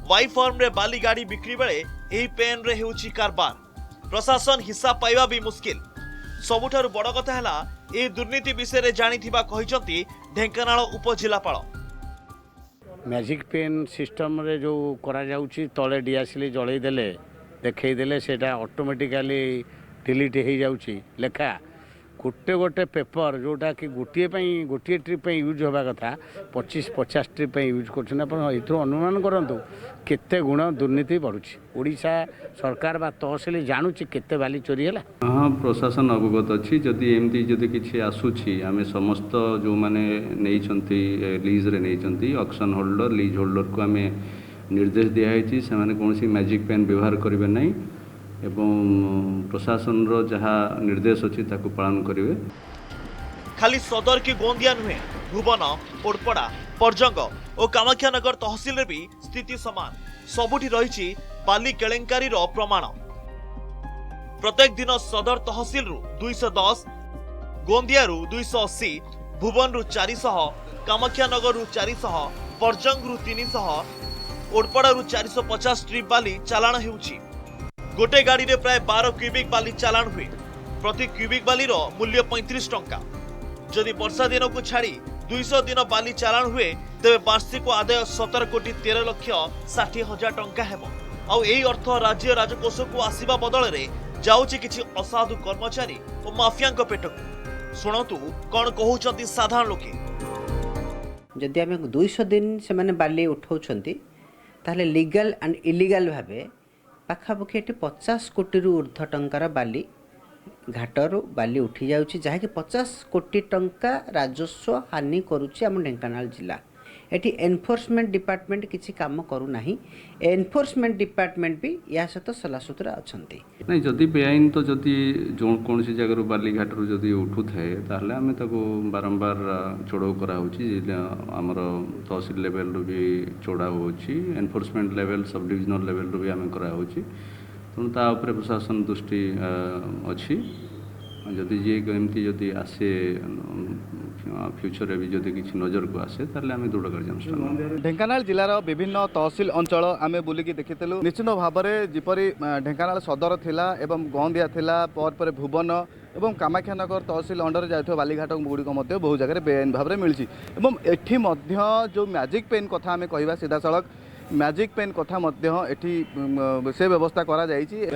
वाई फॉर्म रे बाली गाड़ी बिक्री बेले एही पेन रे हेउछि कारबार। प्रशासन हिसाब पाइबा भी मुश्किल। सबुठारु बड़ कथा हैला ए दुर्नीति विषय रे जानिथिबा कहिसंती ढेंकानाल उपजिलापाल। मैजिक पेन सिस्टम रे जो करा जाउछि तळे दियासिल जळै देले देखै देले सेटा ऑटोमेटिकली डिलीट हो जाउछि लेखा। गोटे गोटे पेपर जोटा कि गोटे ट्रिप यूज होगा कथा 25-50 ट्रिप यूज कर अनुमान करंतु केते गुण दुर्नीति बढ़ुछि। ओडिशा सरकार बा तहसिल जानूछि केते बाली चोरी हैला। हाँ, प्रशासन अवगत अच्छी। जदि एमती जदि किछि आसुछि आमे समस्त जो माने नैछंती लीज रे नैछंती ऑक्शन होल्डर लीज होल्डर को आमे निर्देश दिया है से माने कोनसी मैजिक पेन व्यवहार करिवे नहीं एवं प्रशासन रो जहा निर्देश अछि ताकू पालन करिवे। खाली सदर की गोंदिया नुहे, भुवन, ओडपड़ा, परजंग और कामाख्यानगर तहसिल रे भी स्थिति समान। सबुठी रहिछि बाली केलेंकारी रो प्रमाण। प्रत्येक दिन सदर तहसिल रु 210, गोंदिया रु 280, भुवन रु 400, कामाख्यानगर रु 400, परजंग रु 300, ओडपड़ा रु 450 ट्रिप बाली चालाण हेउछि। गोटे गाड़ी रे प्राय 12 क्यूबिक बाली चालाण हुए। प्रति क्यूबिक बाली रो मूल्य 35 टंका। जदि वर्षा दिन को छाड़ी 200 दिन बाली चालाण हुए तेबे वार्षिक आदाय 17 कोटी 13 लक्ष 60 हजार टंका हेबो। आउ एही अर्थ राज्य राजकोष को आसीबा बदल रे जाउछि किछि असाधु कर्मचारी और माफिया पेटक। शुणतु कौन कहउचंती साधारण लोके। जदि आम 200 दिन से माने बाली उठाउछंती ताहले लीगल एंड इलीगल भाबे पाखापाखि एटी 50 कोटी रु ऊर्ध्व टंकार बाली घाटरू बाली उठी जाउची जहाँकि 50 कोटी टंका राजस्व हानि करुची आम ढेंकानाल जिला एटी एनफोर्समेंट डिपार्टमेंट किसी काम करू नाही एनफोर्समेंट डिपार्टमेंट भी या सहित सलासुतरा अछंती नहीं जदि बेआईन तो जदि जो कौन सी जगह बाली घाटरू जदि उठू थाए ताहले आमे ताको बारंबार चढ़ाऊ करा होची हमर तहसील लेवल रो भी चढ़ाऊ होची enforcement level sub divisional level रो भी आमे करा होची तेणु ता उपरे प्रशासन दृष्टि अच्छी जदि जी एमती जदि आसे फ्यूचर भी जदि किसी नजर को आसे ताले आमे दृढ़ कार्यानुष्ठान ढेंकानाल जिलार विभिन्न तहसील अंचल आमे बुलिकी देखिथिलु निश्चित भाव में जिपरि ढेंकानाल सदर थिला एवं गंदिया थिला पर भुवन एवं कामाख्यानगर तहसील अंडर जाइथो बालीघाट गुड़िक बहु जगह बेआईन भाव में मिली एवं एठी मध्य जो मैजिक पेन कथा आमे कहवा सीधा सड़क मैजिक पेन कथा एठी से व्यवस्था करा जाइछि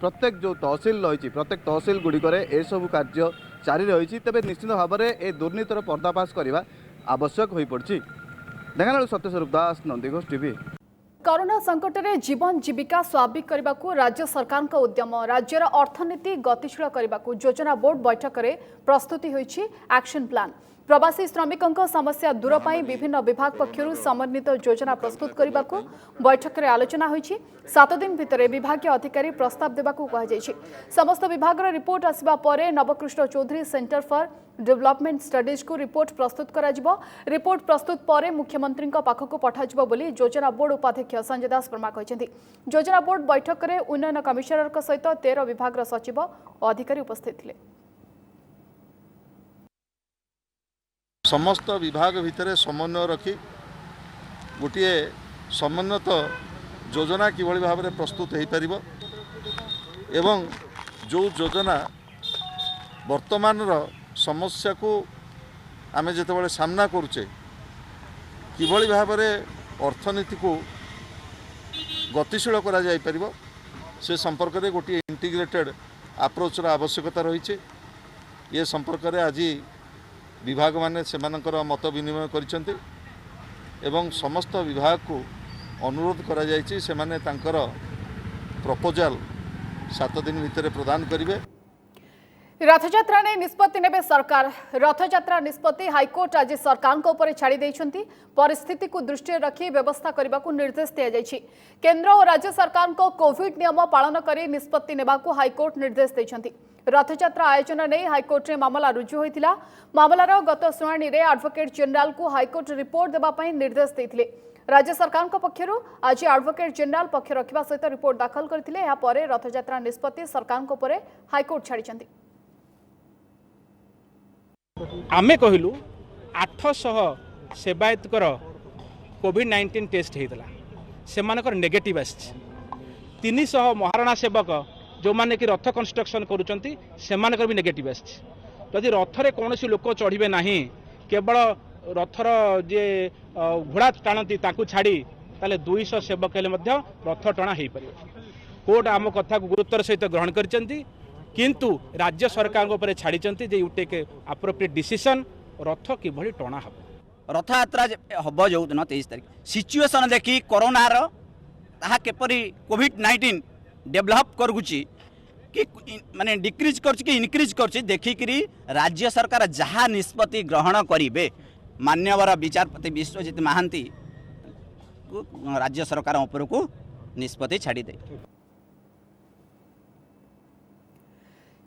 प्रत्येक जो तहसील रही प्रत्येक तहसील गुड़िकर ए सब कार्य जारी रही तेज निश्चित भाव में ए दुर्नीतिर पर्दाफाश करने आवश्यक हो पड़ी। ढेंकानाल सत्यस्वरूप दास नंदीघोष टीवी। कोरोना संकट में जीवन जीविका स्वाभाविक करने को राज्य सरकार का उद्यम राज्यर अर्थनीति गतिशील करने को योजना बोर्ड बैठक में प्रस्तुति होइछि एक्शन प्लान प्रवासी श्रमिकों समस्या दूर पाई विभिन्न विभाग पक्षर समन्वित योजना प्रस्तुत करने को बैठक में आलोचना होइछि 7 दिन भितर विभागीय अधिकारी प्रस्ताव देवा कहुଯାଇଛି समस्त विभाग रिपोर्ट आसिबा परे Nabakrushna Choudhury centre for development studies को रिपोर्ट प्रस्तुत करा रिपोर्ट प्रस्तुत पर मुख्यमंत्री पाखक पठाଯିबो बोली योजना बोर्ड उपाध्यक्ष संजय दास वर्मा कहते योजना बोर्ड बैठक में उन्नयन कमिशनर सहित 13 विभाग सचिव और अधिकारी उपस्थित थे। समस्त विभाग भितर समन्वय रखी गोटे समन्वित योजना किभली भाव में प्रस्तुत हो पार एवं जो योजना वर्तमान समस्या को आम जिते सामना करुचे किभली भाव में अर्थनीति को गतिशील करा जाय परिबो से संपर्क में गोटे इंटीग्रेटेड अप्रोचर आवश्यकता रही ये संपर्क में आज विभाग माने सेमानकर मत विनिमय करिसेंती एवं समस्त विभाग को अनुरोध करा जायछि सेमाने तांकर प्रपोजल 7 दिन भितर प्रदान करिवे। रथयात्रा ने निष्पत्ति नेबे सरकार रथयात्रा निष्पत्ति हाईकोर्ट आज सरकार को ऊपर छाड़ी देइछंती परिस्थिति को दृष्टि रखी व्यवस्था करने को निर्देश दिया जायछि केंद्र और राज्य सरकार को कोविड नियम पालन करी निष्पत्ति नेबा को हाईकोर्ट निर्देश देइछंती रथयात्रा आयोजन नहीं हाईकोर्ट में मामला रुजु होता मामलार गत शुणाणी में एडवोकेट जनरल को हाईकोर्ट रिपोर्ट देवाई निर्देश देते राज्य सरकार पक्षर आज एडवोकेट जनरल पक्ष रखा सहित रिपोर्ट दाखल करते रथयात्रा निष्पत्ति सरकार ऊपर हाईकोर्ट छाड़ी आमे कहलु 800 सेवायतर कोविड-19 टेस्ट होता से नेगेटिव आस 300 महारणा सेवक जो माने कि रथ कंस्ट्रक्शन करूचंती सेमानकर भी नेगेटिव आछि जदि रथरे कौन लोक चढ़े ना केवल रथर जे घोड़ा टाणती ताकू छाड़ी ताले 200 सेवक हेले मध्य रथ टणा हो पार कोर्ट आम कथा को गुरुत्वर सहित ग्रहण करचंती किंतु राज्य सरकार ऊपर छाड़ीचंती जे यू टेक एप्रोप्रिएट डिसीजन रथ किभली टणा हम रथयात्रा हम जो दिन 23 तारीख सिचुएशन देखी कोरोनार ताहा केपरी कोविड-19 डेभलप करुची कि माने डिक्रीज कर इनक्रीज कर देखिकी राज्य सरकार जहाँ निष्पत्ति ग्रहण करेंगे मान्यवर विचारपति विश्वजित महांती राज्य सरकार ऊपर को निष्पत्ति छाड़ी दे।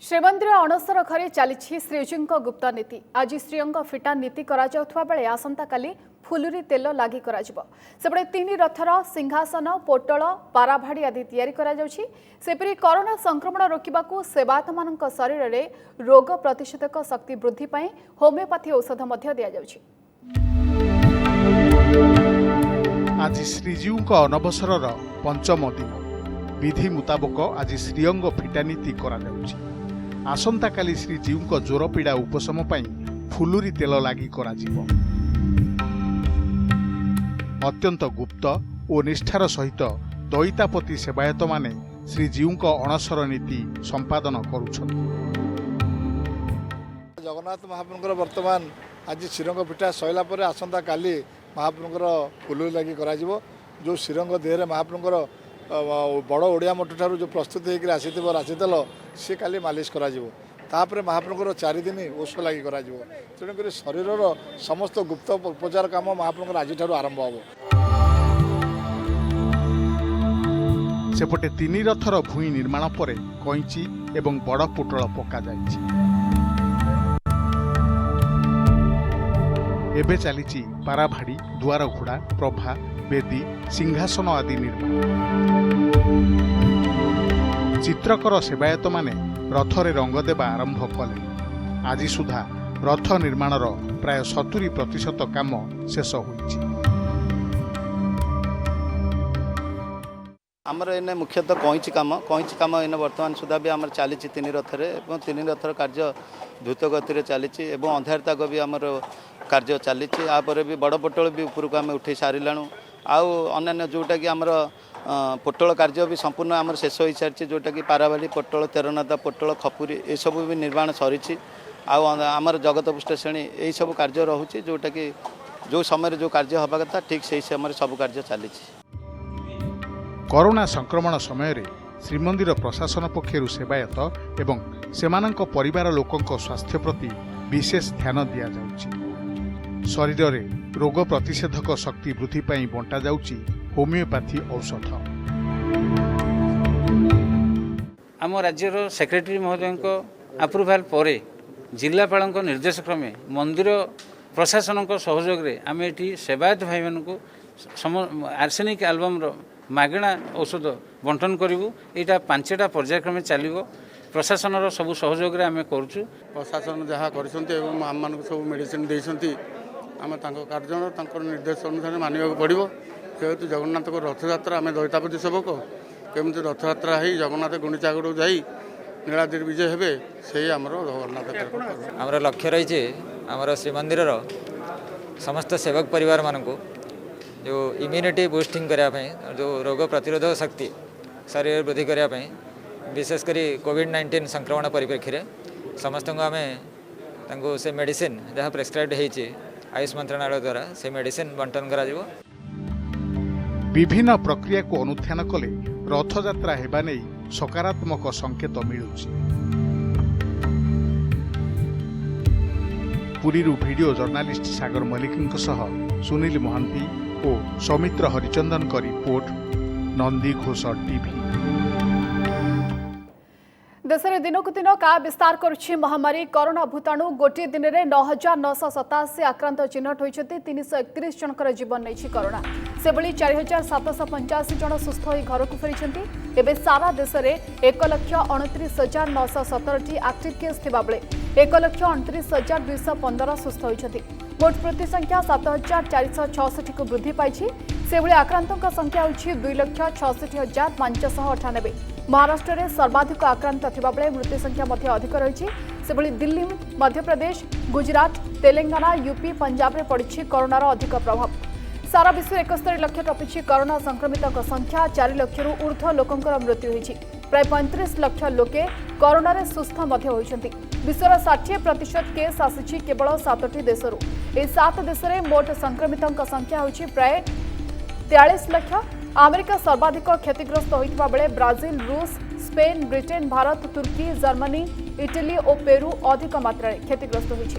श्रीमंदिर अणसर घरे चली श्रीजीव गुप्त नीति आज श्रीअंग फिटा नीति करा बेले आसंता काली फुलुरी तेल लागी करा सेपटे 3 रथर सिंहासन पोटल पाराभाड़ी आदि तैयारी करा जाउछि सेपरि कोरोना संक्रमण रोकबाकू सेवायत मानक शरीर में रोग प्रतिषेधक शक्ति वृद्धि पाई होमियोपैथी औषध मध्य दिया जाउछि। आज श्रीजीव अनवसर पंचम दिन विधि मुताबक आज श्रीअंग फिटा नीति करा जाउछि आसंता काली श्रीजीव ज्वर पीड़ा उपशम पाई फुलुरी तेल लागी करा जिवो अत्यंत गुप्त और निष्ठार सहित दैतापति सेवायत माने श्रीजीव अणसर नीति संपादन करुछन्ति। जगन्नाथ महाप्रभुଙ୍କର ବର୍ତ୍ତମାନ आज श्रीरंग पिठा सैला पर आसंता काली महाप्रभुंकर फुलुरी लगी करा जो श्रीरंग देहरे महाप्रभुंकर बड़ ओडिया मठ ठार जो प्रस्तुत होकर आसीथिबो राशि तेल सी काली मालिश करा तापर महाप्रभुंकर 4 दिन ओष लगी करा तेणुक शरीर समस्त गुप्त उपचार काम महाप्रभुंकर आज आरंभ हो। सेपटे 3 रथर भूई निर्माण पर कैंची एवं बड़ पोटल पका जाइछि। एबे चलीछि पाराभाड़ी दुआर घोड़ा प्रभा बेदी सिंहासन आदि निर्माण। चित्रकर सेवायत माने रथरे रंग देवा आरंभ कले। आज सुधा रथ निर्माणर प्राय 70% काम शेष होइछि। आमर एने मुख्यतः कैंची काम एने वर्तमान सुधा भी आमर चली 3 रथरे एवं 3 रथर कार्य द्रुत गति चली अंधार तक भी आमर कार्य चली भी बड़ पोटल भी उपरको आम उठे सारू आउ अन्य जोटा कि आमर पोटल कार्य भी संपूर्ण आमर शेष हो सारी जोटा कि पाराबाली पोटल तेरनादा पोटल खपुरी ये सब भी निर्माण सरी आमर जगतपुष्ट श्रेणी यही सब कार्य रोचे जोटा कि जो समय जो कार्य हवा कथा ठीक से समय सब कार्य चली। कोरोना संक्रमण समय रे श्रीमंदिर प्रशासन पक्षरु सेवायत एवं सेमानंक परिवार लोकंक स्वास्थ्य प्रति विशेष ध्यान दिया जाउची। शरीर रे रोग प्रतिषेधक शक्ति वृद्धि पाई बंटा जाउची होमियोपैथी औषध। आम राज्यर सेक्रेटरी महोदय अप्रुवाल पर जिलापाल निर्देश क्रमे मंदिर प्रशासन सहयोग रे आम ये सेवायत भाई मानक आर्सेनिक एल्बम मागणा औषध बंटन करूँ। यहाँ 5टा पर्यायक्रमे चलो प्रशासन सब सहयोग आम करूँ। प्रशासन जहाँ कर आम मान सब मेडिसिन देती आम कार्य निर्देश अनुसार मानवा पड़ो। जेहेतु जगन्नाथ को रथयात्रा आम दैतापति सेवक केमती रथयात्रा हो जगन्नाथ गुंडीचागड़ जा नीलाद्रि विजय हे से आम जगन्नाथ आमर लक्ष्य रही आमर श्रीमंदिर समस्त सेवक परिवार मानक जो इम्यूनिटी बूस्टिंग करने जो रोग प्रतिरोधक शक्ति शरीर वृद्धि करने विशेषकर कोविड-19 संक्रमण परिप्रेक्षी समस्त को आम से मेडिसिन जहाँ प्रेस्क्राइब्ड होती आयुष मंत्रणालय द्वारा से मेडिसिन बंटन करा जिवो। विभिन्न प्रक्रिया को अनुध्यान कले रथयात्रा हेबा नै सकारात्मक संकेत मिलुछि। पुरीरू वीडियो जर्नालिस्ट सागर मल्लिक सुनील महांती और सौमित्र हरिचंदन का रिपोर्ट नंदी घोष टीवी। देश में दिनकू दिन का विस्तार करुछि महामारी कोरोना भूताणु गोटे दिन में 9,987 आक्रांत चिन्हट होती 331 जनकर जीवन नहीं कोरोना से 4,785 जन सुस्थ हो घर को फेरी। एवं सारा देश में 1,29,917 एक्टिव केस थिबा बेले 1,29,215 सुस्थ होती। मोट मृत्यु संख्या 7,466 को वृद्धि पाई। से आक्रांतों संख्या होछि 2,66,598। महाराष्ट्र में सर्वाधिक आक्रांत थिबा बेले मृत्यु संख्या मध्य अधिक रही। से दिल्ली मध्य प्रदेश गुजरात तेलंगाना यूपी पंजाब में पड़ी कोरोनार अधिक प्रभाव। सारा विश्व 71 लाख टपी कोरोना संक्रमितों संख्या 4 लाख ऊर्ध्व लोकंकर मृत्यु होती। प्राय 35 लाख लोके कोरोना सुस्थ होती। विश्वर 60% केस आसी केवल 7टी देशरू। यह 7 देश में मोट संक्रमितों संख्या होती प्राय 43 लाख। अमेरिका सर्वाधिक क्षतिग्रस्त होता बेले ब्राजिल रूस स्पेन ब्रिटेन भारत तुर्की जर्मनी इटली और पेरू अधिक मात्रा क्षतिग्रस्त होती।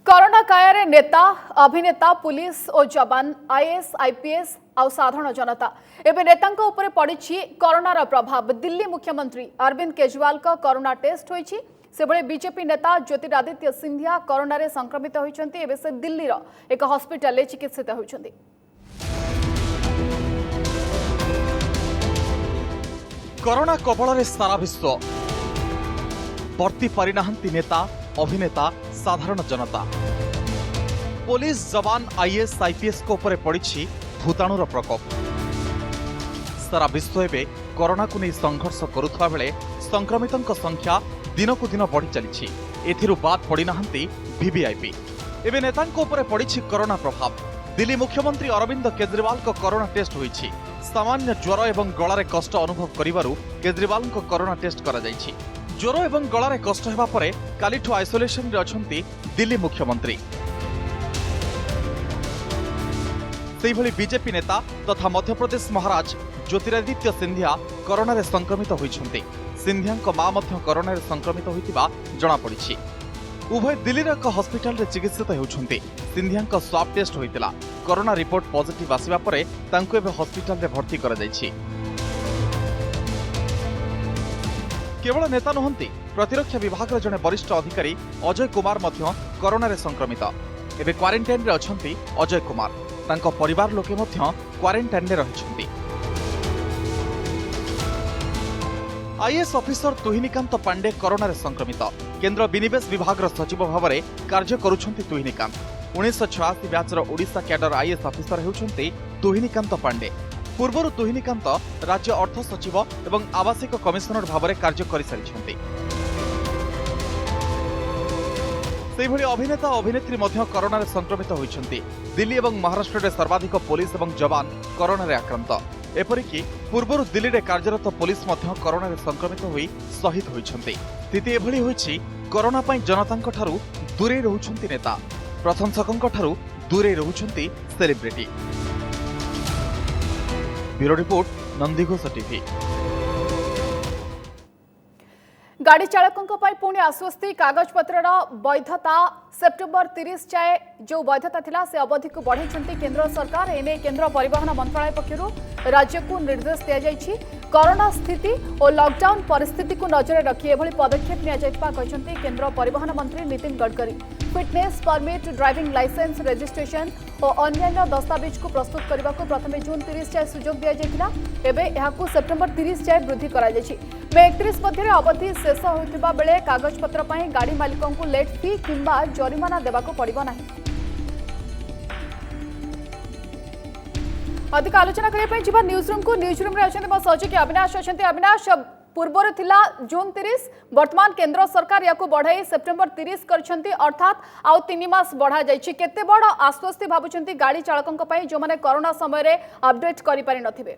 कोरोना कायर नेता अभिनेता पुलिस और जवान आईएएस आईपीएस आउ साधारण जनता एवं नेतांको ऊपर पड़ी कोरोनार प्रभाव। दिल्ली मुख्यमंत्री अरविंद केजरीवाल का कोरोना टेस्ट होईछि। से बड़े बीजेपी नेता ज्योतिरादित्य सिंधिया कोरोना रे संक्रमित होइछन्ति। एबे से दिल्ली रो एक हॉस्पिटल रे चिकित्सित होइछन्ति। कोरोना कबल रे सारा विश्व वर्ती पारिनाहंती नेता अभिनेता साधारण जनता। पुलिस जवान आईएएस आईपीएस को ऊपर पड़ी भूताणुर प्रकोप। सारा विश्व एवं कोरोना को नहीं संघर्ष करुवा बेले संक्रमितों संख्या दिनकू दिन बढ़ी चली। एथिरु बाद पड़ी नाहंती वीवीआईपी। एवं नेतांको ऊपर पड़ी कोरोना प्रभाव। दिल्ली मुख्यमंत्री अरविंद केजरीवाल को कोरोना टेस्ट होईछि। सामान्य ज्वर एवं गलारे कष्ट अनुभव करिबारु केजरीवाल को कोरोना टेस्ट करा जायछि। ज्वर एवं गलारे कष्ट हेबा परे कालिठु आइसोलेशन रे अछंती दिल्ली मुख्यमंत्री। सेहि भली बीजेपी नेता तथा मध्यप्रदेश महाराज ज्योतिरादित्य सिंधिया कोरोना रे संक्रमित होइछंती। सिंधिया मां मध्य कोरोना रे संक्रमित होइतिबा जणा पड़िछि। उभय दिल्ली एक हस्पिटाल रे चिकित्सित होउछंती। सिंधिया स्वाब टेस्ट होइतिला। कोरोना रिपोर्ट पॉजिटिव आसिबा परे तांको एबे हस्पिटाल रे भर्ती करा जायछि। केवल नेता नुहंती, प्रतिरक्षा विभाग जड़े वरिष्ठ अधिकारी अजय कुमार मध्य कोरोना रे संक्रमित। एबे क्वारंटाइन रे अछंती अजय कुमार। तांको परिवार लोके मध्य क्वारंटाइन रे रहिछंती। IAS officer Tuhinkanta Pandey corona रे संक्रमित। केंद्र विनिवेश विभाग सचिव भाव में कार्य करुछंती तुहिनीकांत। 1986 बैचर ओडिशा कैडर आईएएस ऑफिसर हेउछंती तुहिनीकांत पांडे। पूर्व तुहिनीकांत राज्य अर्थ सचिव एवं आवासिक कमिशनर भाव में कार्य कर सारी। सेहिभଳି अभिनेता अभिनेत्री मध्य कोरोना रे संक्रमित होइछंती। दिल्ली एवं महाराष्ट्र रे सर्वाधिक पुलिस एवं जवान कोरोना रे आक्रांत। एपरिकी पूर्व दिल्ली रे कार्यरत पुलिस मध्य कोरोना रे संक्रमित होई शहीद होइछंती। स्थिति एभଳି होइछि कोरोना पई जनतांक ठारू दूरे रहुछंती नेता, प्रशंसकंक ठारू दूरे रहुछंती celebrity. Bureau report, Nandighosh TV. गाड़ी चालकों पुणी आश्वस्ति। कागजपत्र वैधता सेप्टेम्बर 30 जाए जो वैधता थिला से अवधि को बढ़ाई केंद्र सरकार। एने केंद्र परिवहन मंत्रालय पक्षर राज्य को निर्देश दिया जायछि। कोरोना स्थिति और लॉकडाउन परिस्थिति को नजर रखी एभली पदक्षेप निया जायतिबा कहछन्ती केंद्र परिवहन मंत्री Nitin Gadkari. Fitness permit, driving licence, registration और अन्य दस्तावेज को प्रस्तुत करने को प्रथम जून 30 जाए सुजोग दि जाइतिला। एबे एहाकू सेप्टेम्बर 30 जाए वृद्धि करा जायछि। मे 31 मध्य अवधि शेष होइतिबा बेले कागजपत्र पई गाड़ी मालिकों को लेट फी किंबा जरिमाना देबाको पड़िबो नाही। अधिक आलोचना करने जीवा न्यूज रूम को। न्यूज रूम रे अछन्ते मो सहयोगी अविनाश अछन्ते। अविनाश, पूर्वर थिला जून 30, वर्तमान केंद्र सरकार याकू बढ़ाई सेप्टेम्बर 30 करछन्ती, अर्थात आउ 3 मास बढ़ा जायछि। केते बड़ आश्वस्ति भाबुछन्ती गाड़ी चालकों पई जो माने कोरोना समय रे अपडेट करि पारि नथिबे?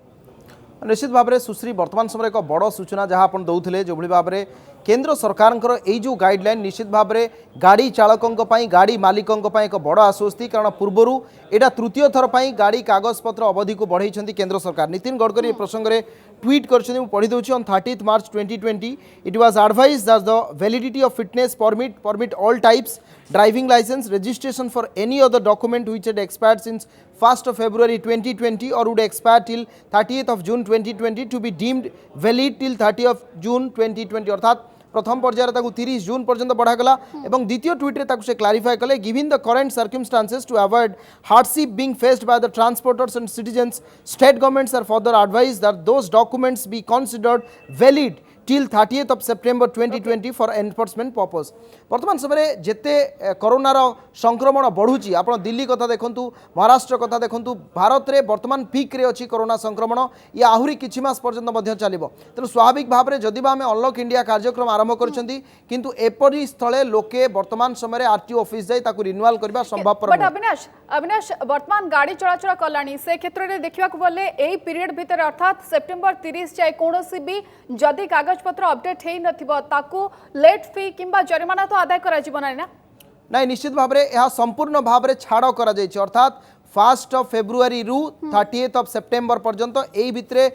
निश्चित भाव में सुश्री वर्तमान समय एक बड़ सूचना जहाँ आप दौले जो भाव में केंद्र सरकार जो गाइडलाइन निश्चित भाव में गाड़ी चालकों गाड़ी मालिकों एक बड़ आश्वस्ति। कारण पूर्वर यहाँ तृतीय थर पर गाड़ी कागजपत्र अवधि को बढ़ाई केंद्र सरकार। नितिन गडकरी प्रसंग में ट्वीट कर पढ़ी दूसरी on 30 March 2020 it was advised that the validity of fitness permit all types, driving licence, registration for any other document which had expired since 1st of February 2020 or would expire till 30th of June 2020 to be deemed valid till 30th of June 2020। अर्थात प्रथम पर्यायर 30 जून पर्यंत बढ़ागला एवं द्वितीय tweet रे से clarify कले given the current circumstances to avoid hardship being faced by the transporters and citizens, state governments are further advised that those documents be considered valid till 30th of September 2020 for enforcement purpose। वर्तमान समय जेते कोरोनार संक्रमण बढ़ुची, आप दिल्ली कथा देखंतु, महाराष्ट्र कथा देखंतु, भारत रे वर्तमान पीक रे अछि कोरोना संक्रमण। ये आहुरी किछि मास पर्यंत मध्य चलिबो। तेणु स्वाभाविक भाव में जदि आम अनलॉक इंडिया कार्यक्रम आरंभ करछंती किंतु एपरि स्थले लोके वर्तमान समय आरटीओ ऑफिस जाई ताकू रिन्यूअल करबा संभवपर। बट अविनाश वर्तमान गाड़ी चलाचल कलानी से क्षेत्र में देखा बोले यही पीरियड भितर अर्थात सेप्टेम्बर 30 जाए कौन भी जदि कागजपत्र अपडेट हो न लेट फी किंबा जरिमाना तो आदाय करा ना? नहीं, निश्चित भाव में यह संपूर्ण भाव में छाड़ कर अर्थात 1st of February रु 30th of September पर्यंत यही भितर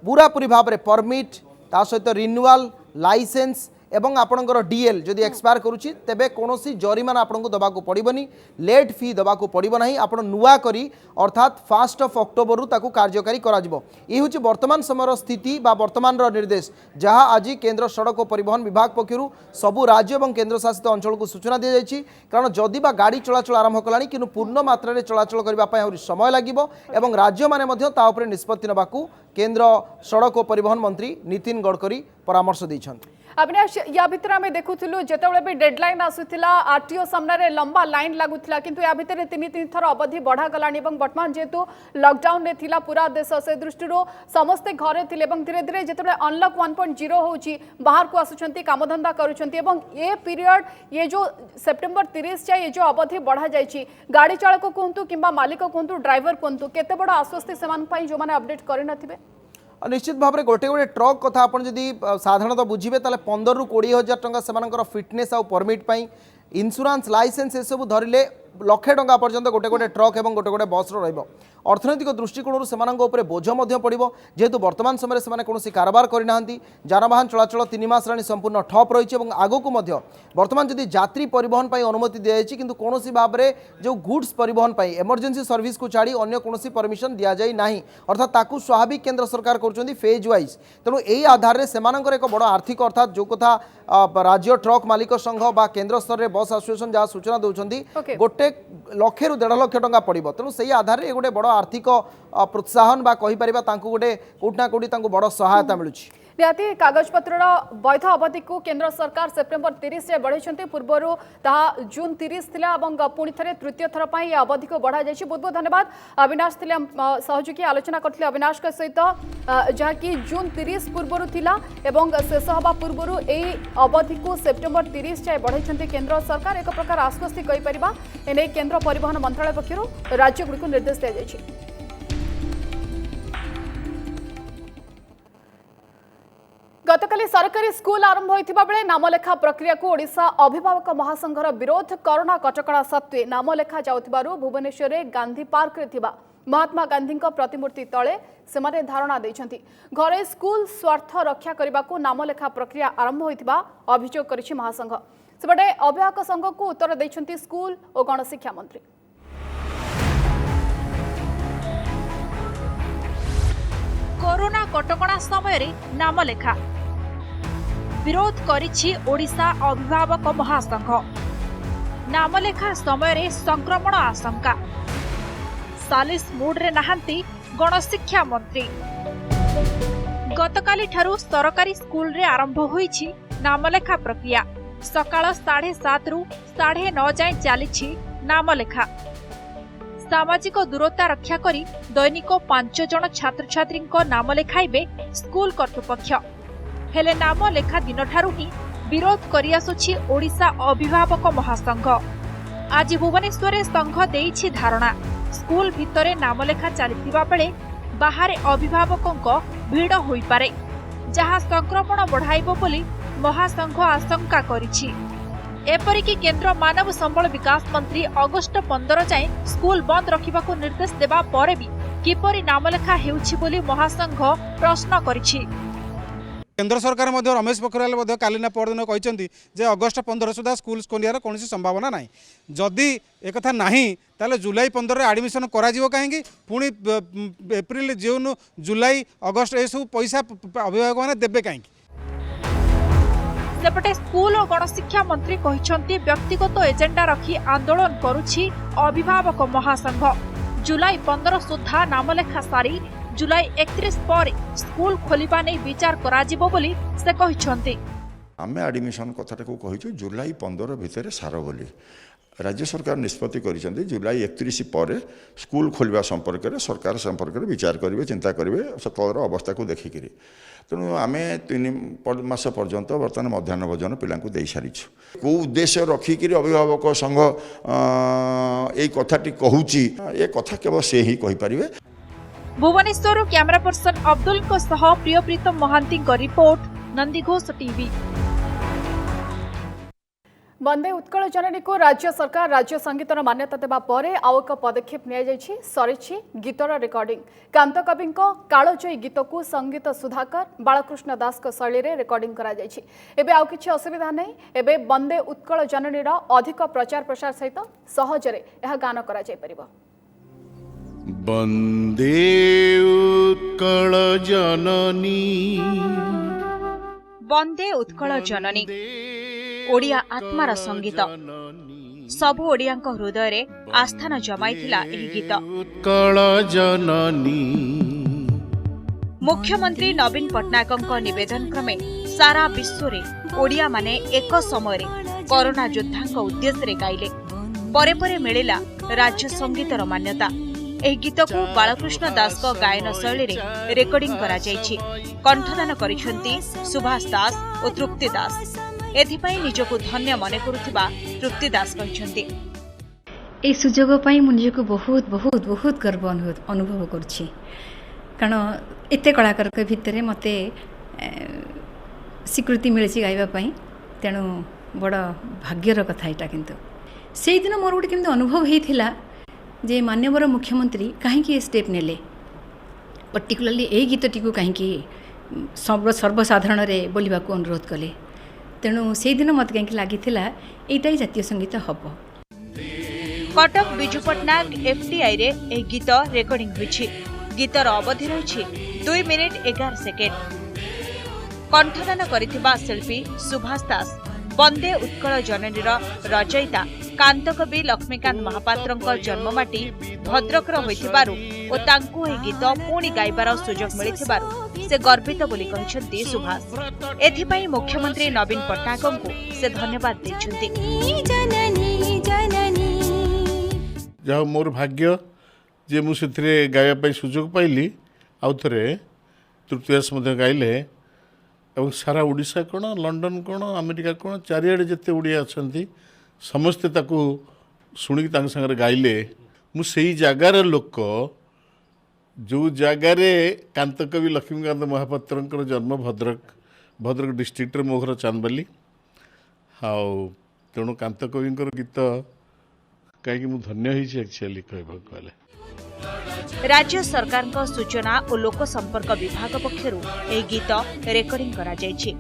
पूरापूरी भाव में परमिट ता सहित रिन्यूअल लाइसेंस एवं आपणकर डीएल जदि एक्सपायर करुच्ची तेबे कौनसी जरिमाना आपको दबाक पड़ोनी, लेट फी दबाक पड़ो ना। आप नुआ करी अर्थात 1st of October रु ताकू कार्यकारी करा जिवो। ये हूँ वर्तमान समय स्थिति बा वर्तमान निर्देश जहाँ आज केंद्र सड़क और परिवहन विभाग पक्षर सबू राज्य और केंद्र शासित अंचल को सूचना दी जाइए। कारण जदि बा गाड़ी चलाचल आरंभ कलानी कि पूर्ण मात्रा चलाचल करने समय लगे राज्य मैंने निष्पत्ति नबाकू केंद्र सड़क और परिवहन मंत्री नितिन गडकरी परामर्श देइछन्ति। अविनाश या भितर आम देखुलु जिते भी डेडलाइन आसूला आरटीओ सामने लंबा लाइन लगुला किंतु या भितर तीन तीन थर अवधि बढ़ागला बर्तमान जेहेतु लॉकडाउन में थिला पूरा देश से दृष्टि समस्ते घरे थे धीरे धीरे जिते अनलक 1.0 होची बाहर को आसुचंती कामधंदा करुचंती ये पीरियड ये जो सेप्टेम्बर 30 जाए ये जो अवधि बढ़ा जाइए गाड़ी चालक कहतु कि मालिक कहतु ड्राइवर कहतु केते बड़ आश्वस्ति से जो मैंने अपडेट करे निश्चित भाव में गोटे गोटे ट्रक कथा आप साधारणतः बुझे 15 ରୁ 20 हजार टंका से फिटनेस आ परमिट इन्शुरांस लाइसेंस ये सब धरले लक्षे टंका पर्यंत गोटे गोटे ट्रक और गोटे गोटे बस अर्थनैतिक दृष्टिकोण से बोझ पड़ो जेहेतु वर्तमान समय से कौन कारबार करना जानवाहन चलाचल 3 मास रानी संपूर्ण ठप रही आगक वर्तमान जदि यात्री परिवहन पर अनुमति दी जाए कि कौन भाव में जो गुड्स परिवहन पर इमरजेंसी सर्विस को छाड़ी अन्य कौन परमिशन दि जाए ना अर्थात ताकू स्वाभाविक केंद्र सरकार कर फेज वाइज तेणु यही आधार में से एक बड़ आर्थिक अर्थात जो कथा राज्य ट्रक मालिक संघ बा केंद्र स्तर में बस एसोसिएशन जहाँ सूचना दौरान गोटे 1 लाख ରୁ 1.5 लाख टंका पड़ो तेणु से आधार में गोटे बड़ आर्थिक प्रोत्साहन बा गोटे कोटना कोटी बड़ सहायता मिलूँ निहाती कागज पत्र वैध अवधि को केंद्र सरकार सेप्टेम्बर 30 से बढ़ाई पूर्वर जून 30 थिला पुणी थे तृतीय थर पर यह अवधि को बढ़ा जाए। बहुत बहुत धन्यवाद अविनाश थे सहयोगी आलोचना करते अविनाश सहित जहाँकि जून 30 पूर्वर थिला शेष हवा पूर्वर यही अवधि को सेप्टेम्बर 30 जाए बढ़ाई केंद्र सरकार एक प्रकार आश्वस्ति कहीपर एने केंद्र परिवहन मंत्रालय पक्ष राज्यगुड़ी को निर्देश दी जाए। गतकाली सरकारी स्कूल आरंभ होइथिबा बेले नामलेखा प्रक्रिया को ओडिशा अभिभावक महासंघर विरोध कोरोना कटकणा सत्वे नामलेखा जाउथिबारु भुवनेश्वर रे गांधी पार्क रे थिबा महात्मा गांधी प्रतिमूर्ति तले सेमाने धारणा दैछंती घरे स्कूल स्वार्थ रक्षा करबा को नामलेखा प्रक्रिया आरंभ होइथिबा अभियोग करिछि महासंघ सेबडे अभिभावक संघ को उत्तर दैछंती स्कूल और गणशिक्षा मंत्री। कोरोना कटकणा समय नामलेखा विरोध करिछि ओडिशा अभिभावक महासंघ नामलेखा समय संक्रमण आशंका सालिस मूड रे नहांती गणशिक्षा मंत्री गतकाली ठारू सरकारी स्कूल रे आरंभ होईछि नामलेखा प्रक्रिया सकाळ 7:30 रु 9:30 जाए चली नामलेखा सामाजिक दूरता रक्षा करी दैनिक 5 जन छात्र छात्री नाम लेखाइबे स्कूल कर्तृपक्ष हेले नाम लेखा दिन ठारू ही विरोध करि आसुछि ओडिशा अभिभावक महासंघ। आज भुवनेश्वर संघ देइछि धारणा स्कूल भितरे नाम लेखा चलिथिबा बेले बाहर अभिभावकंक भीड़ होई पारे जहां संक्रमण बढ़ाइबो बोली महासंघ आशंका करिछि। एपरिकी केंद्र मानव संबल विकास मंत्री अगस्ट 15 जाए स्कूल बंद रखा निर्देश देवा पर भी किपरि नामलेखा हेउछि बोली महासंघ प्रश्न करिछि। केंद्र सरकार रमेश पोखरियाल कालीना परदिन कहते जे अगस्ट 15 सुधा स्कूल खोलियार कौन संभावना ना जदि एक नाही ताले जुलाई 15 एडमिशन करा कहीं पुणी एप्रिल जून जुलाई अगस्ट ये सब पैसा अभिभावक मैंने देवे कहीं। सेपटे स्कूल और गणशिक्षा मंत्री कहिसंती व्यक्तिगत एजेंडा रखी आंदोलन करुछि अभिभावक महासंघ जुलाई 15 सुधा नामलेखा सारी जुलाई 31 पर स्कूल खोलिबा नै विचार कराजिबो बोली से कहिसंती। आमे एडमिशन कथाटा को कहिछु जुलाई 15 भितर सार बोली राज्य सरकार निष्पत्ति करिसंती जुलाई 31 पर स्कूल खोलिबा संपर्क रे सरकार संपर्क रे विचार करिवे चिंता करिवे सतलर अवस्था को देखिकरी तेणु आम 3 मास पर्यंत बर्तमान मध्याह्न भोजन पिला दे सारी कौ उद्देश्य रखिकी अभिभावक संघ ये कथाटी कहूँ ये कथा केवल से ही कहीपर। Bhubaneswar camera person Abdul Priyapritam Mohanty report Nandighosh TV. Bande Utkal Janani को राज्य सरकार राज्य संगीतर मान्यता देवा परे आउ एक पदक्षेप सरी गीतर रेकर्डिंग कांत कवि कालजयी गीत को संगीत सुधाकर बालकृष्ण दास शैली रे रेकर्डिंग करा जायछि। एबे आउ किछि असुविधा नै एबे वंदे उत्कल जननी रा अधिक प्रचार प्रसार सहित सहजरे यह गान करा जाय परिबो। वंदे उत्कल जननी वंदे उत्कल जननी ओडिया आत्मार संगीत सबु ओडिया हृदय रे आस्थान जमाइथिला एही गीत। उत्कल जननी मुख्यमंत्री नवीन पट्टनायक निवेदन क्रमे सारा विश्व रे ओडिया माने एक समय कोरोना योद्धा उद्देश्य गाइले परे परे मिलिला राज्य संगीतर मान्यता। एही गीत को बालकृष्ण दास को गायन शैली रे रेकर्डिंग करा जायछि। कंठदान करिसेंती सुभाष दास और तृप्ति दास। एथिपाई निजको धन्य मने करुथिबा तृप्ति दास कहिसेंती ए सुजोग पाई मु निजको बहुत बहुत बहुत गर्व अनुभव करछि, कारण एते कलाकार के भितरे मते स्वीकृति मिली गाइबा पाई, तेणु बड़ भाग्यर कथा एटा। किंतु से दिन मोर गोटे केमती अनुभव होइथिला जे माननीय मुख्यमंत्री कहीं स्टेप नेले, पर्टिकुलरली ए गीतटी को कहीं सर्वसाधारण रे बोलिबा को अनुरोध कले, तेणु से दिन मत कहीं लगी एटा ही जातीय संगीत हम। कटक बिजु पट्टनायक एफटीआई रे ए गीत रेकर्डिंग होइछि। गीतर अवधि रही 2 मिनिट 11 सेकेंड। कंठदान करिथिबा शिल्पी सुभाष दास वंदे उत्कल जननीर रचयिता कांतकवि लक्ष्मीकांत महापात्रଙ୍କ जन्ममाटी भद्रक होइथिबारु ओ तांकु ए गीत पुणी गाइबार सुजोग मिलिथिबारु से गर्वित बोली कहिसंती सुभाष। एथिपाई मुख्यमंत्री नवीन पट्टनायकଙ୍କୁ से धन्यवाद दैछंती। जहाँ मोर भाग्य जे मु से गाया सुजोग पाइली आउ थे तृतीयास गाइले और सारा ओडिशा कौन लंडन कौन अमेरिका कौन चारिआडे जिते ओडिया अच्छा समस्ते ताकू शुणिक सागर गाइले मु सेई जगार लोक जो जगार कांतकवि लक्ष्मीकांत महापात्र जन्म भद्रक डिस्ट्रिक्ट मो घर चांदबाली हाउ तेणु कांतकवि गीत कहीं मु धन्य होइछि एक्चुअली कहले। राज्य सरकार को सूचना और लोक संपर्क विभाग पक्षरु ए गीत रेकर्डिंग करा जायछि।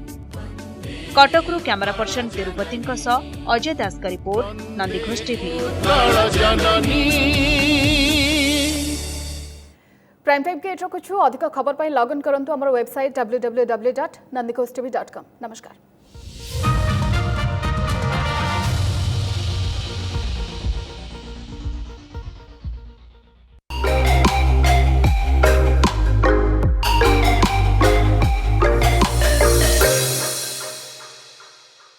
कटकरू कैमरा पर्सन तिरुपति अजय दास का report, Nandighosh TV. Prime time के एट्रो कुछ अधिक खबर पाई लॉग इन करंतु हमर वेबसाइट www.nandikhostivi.com। नमस्कार।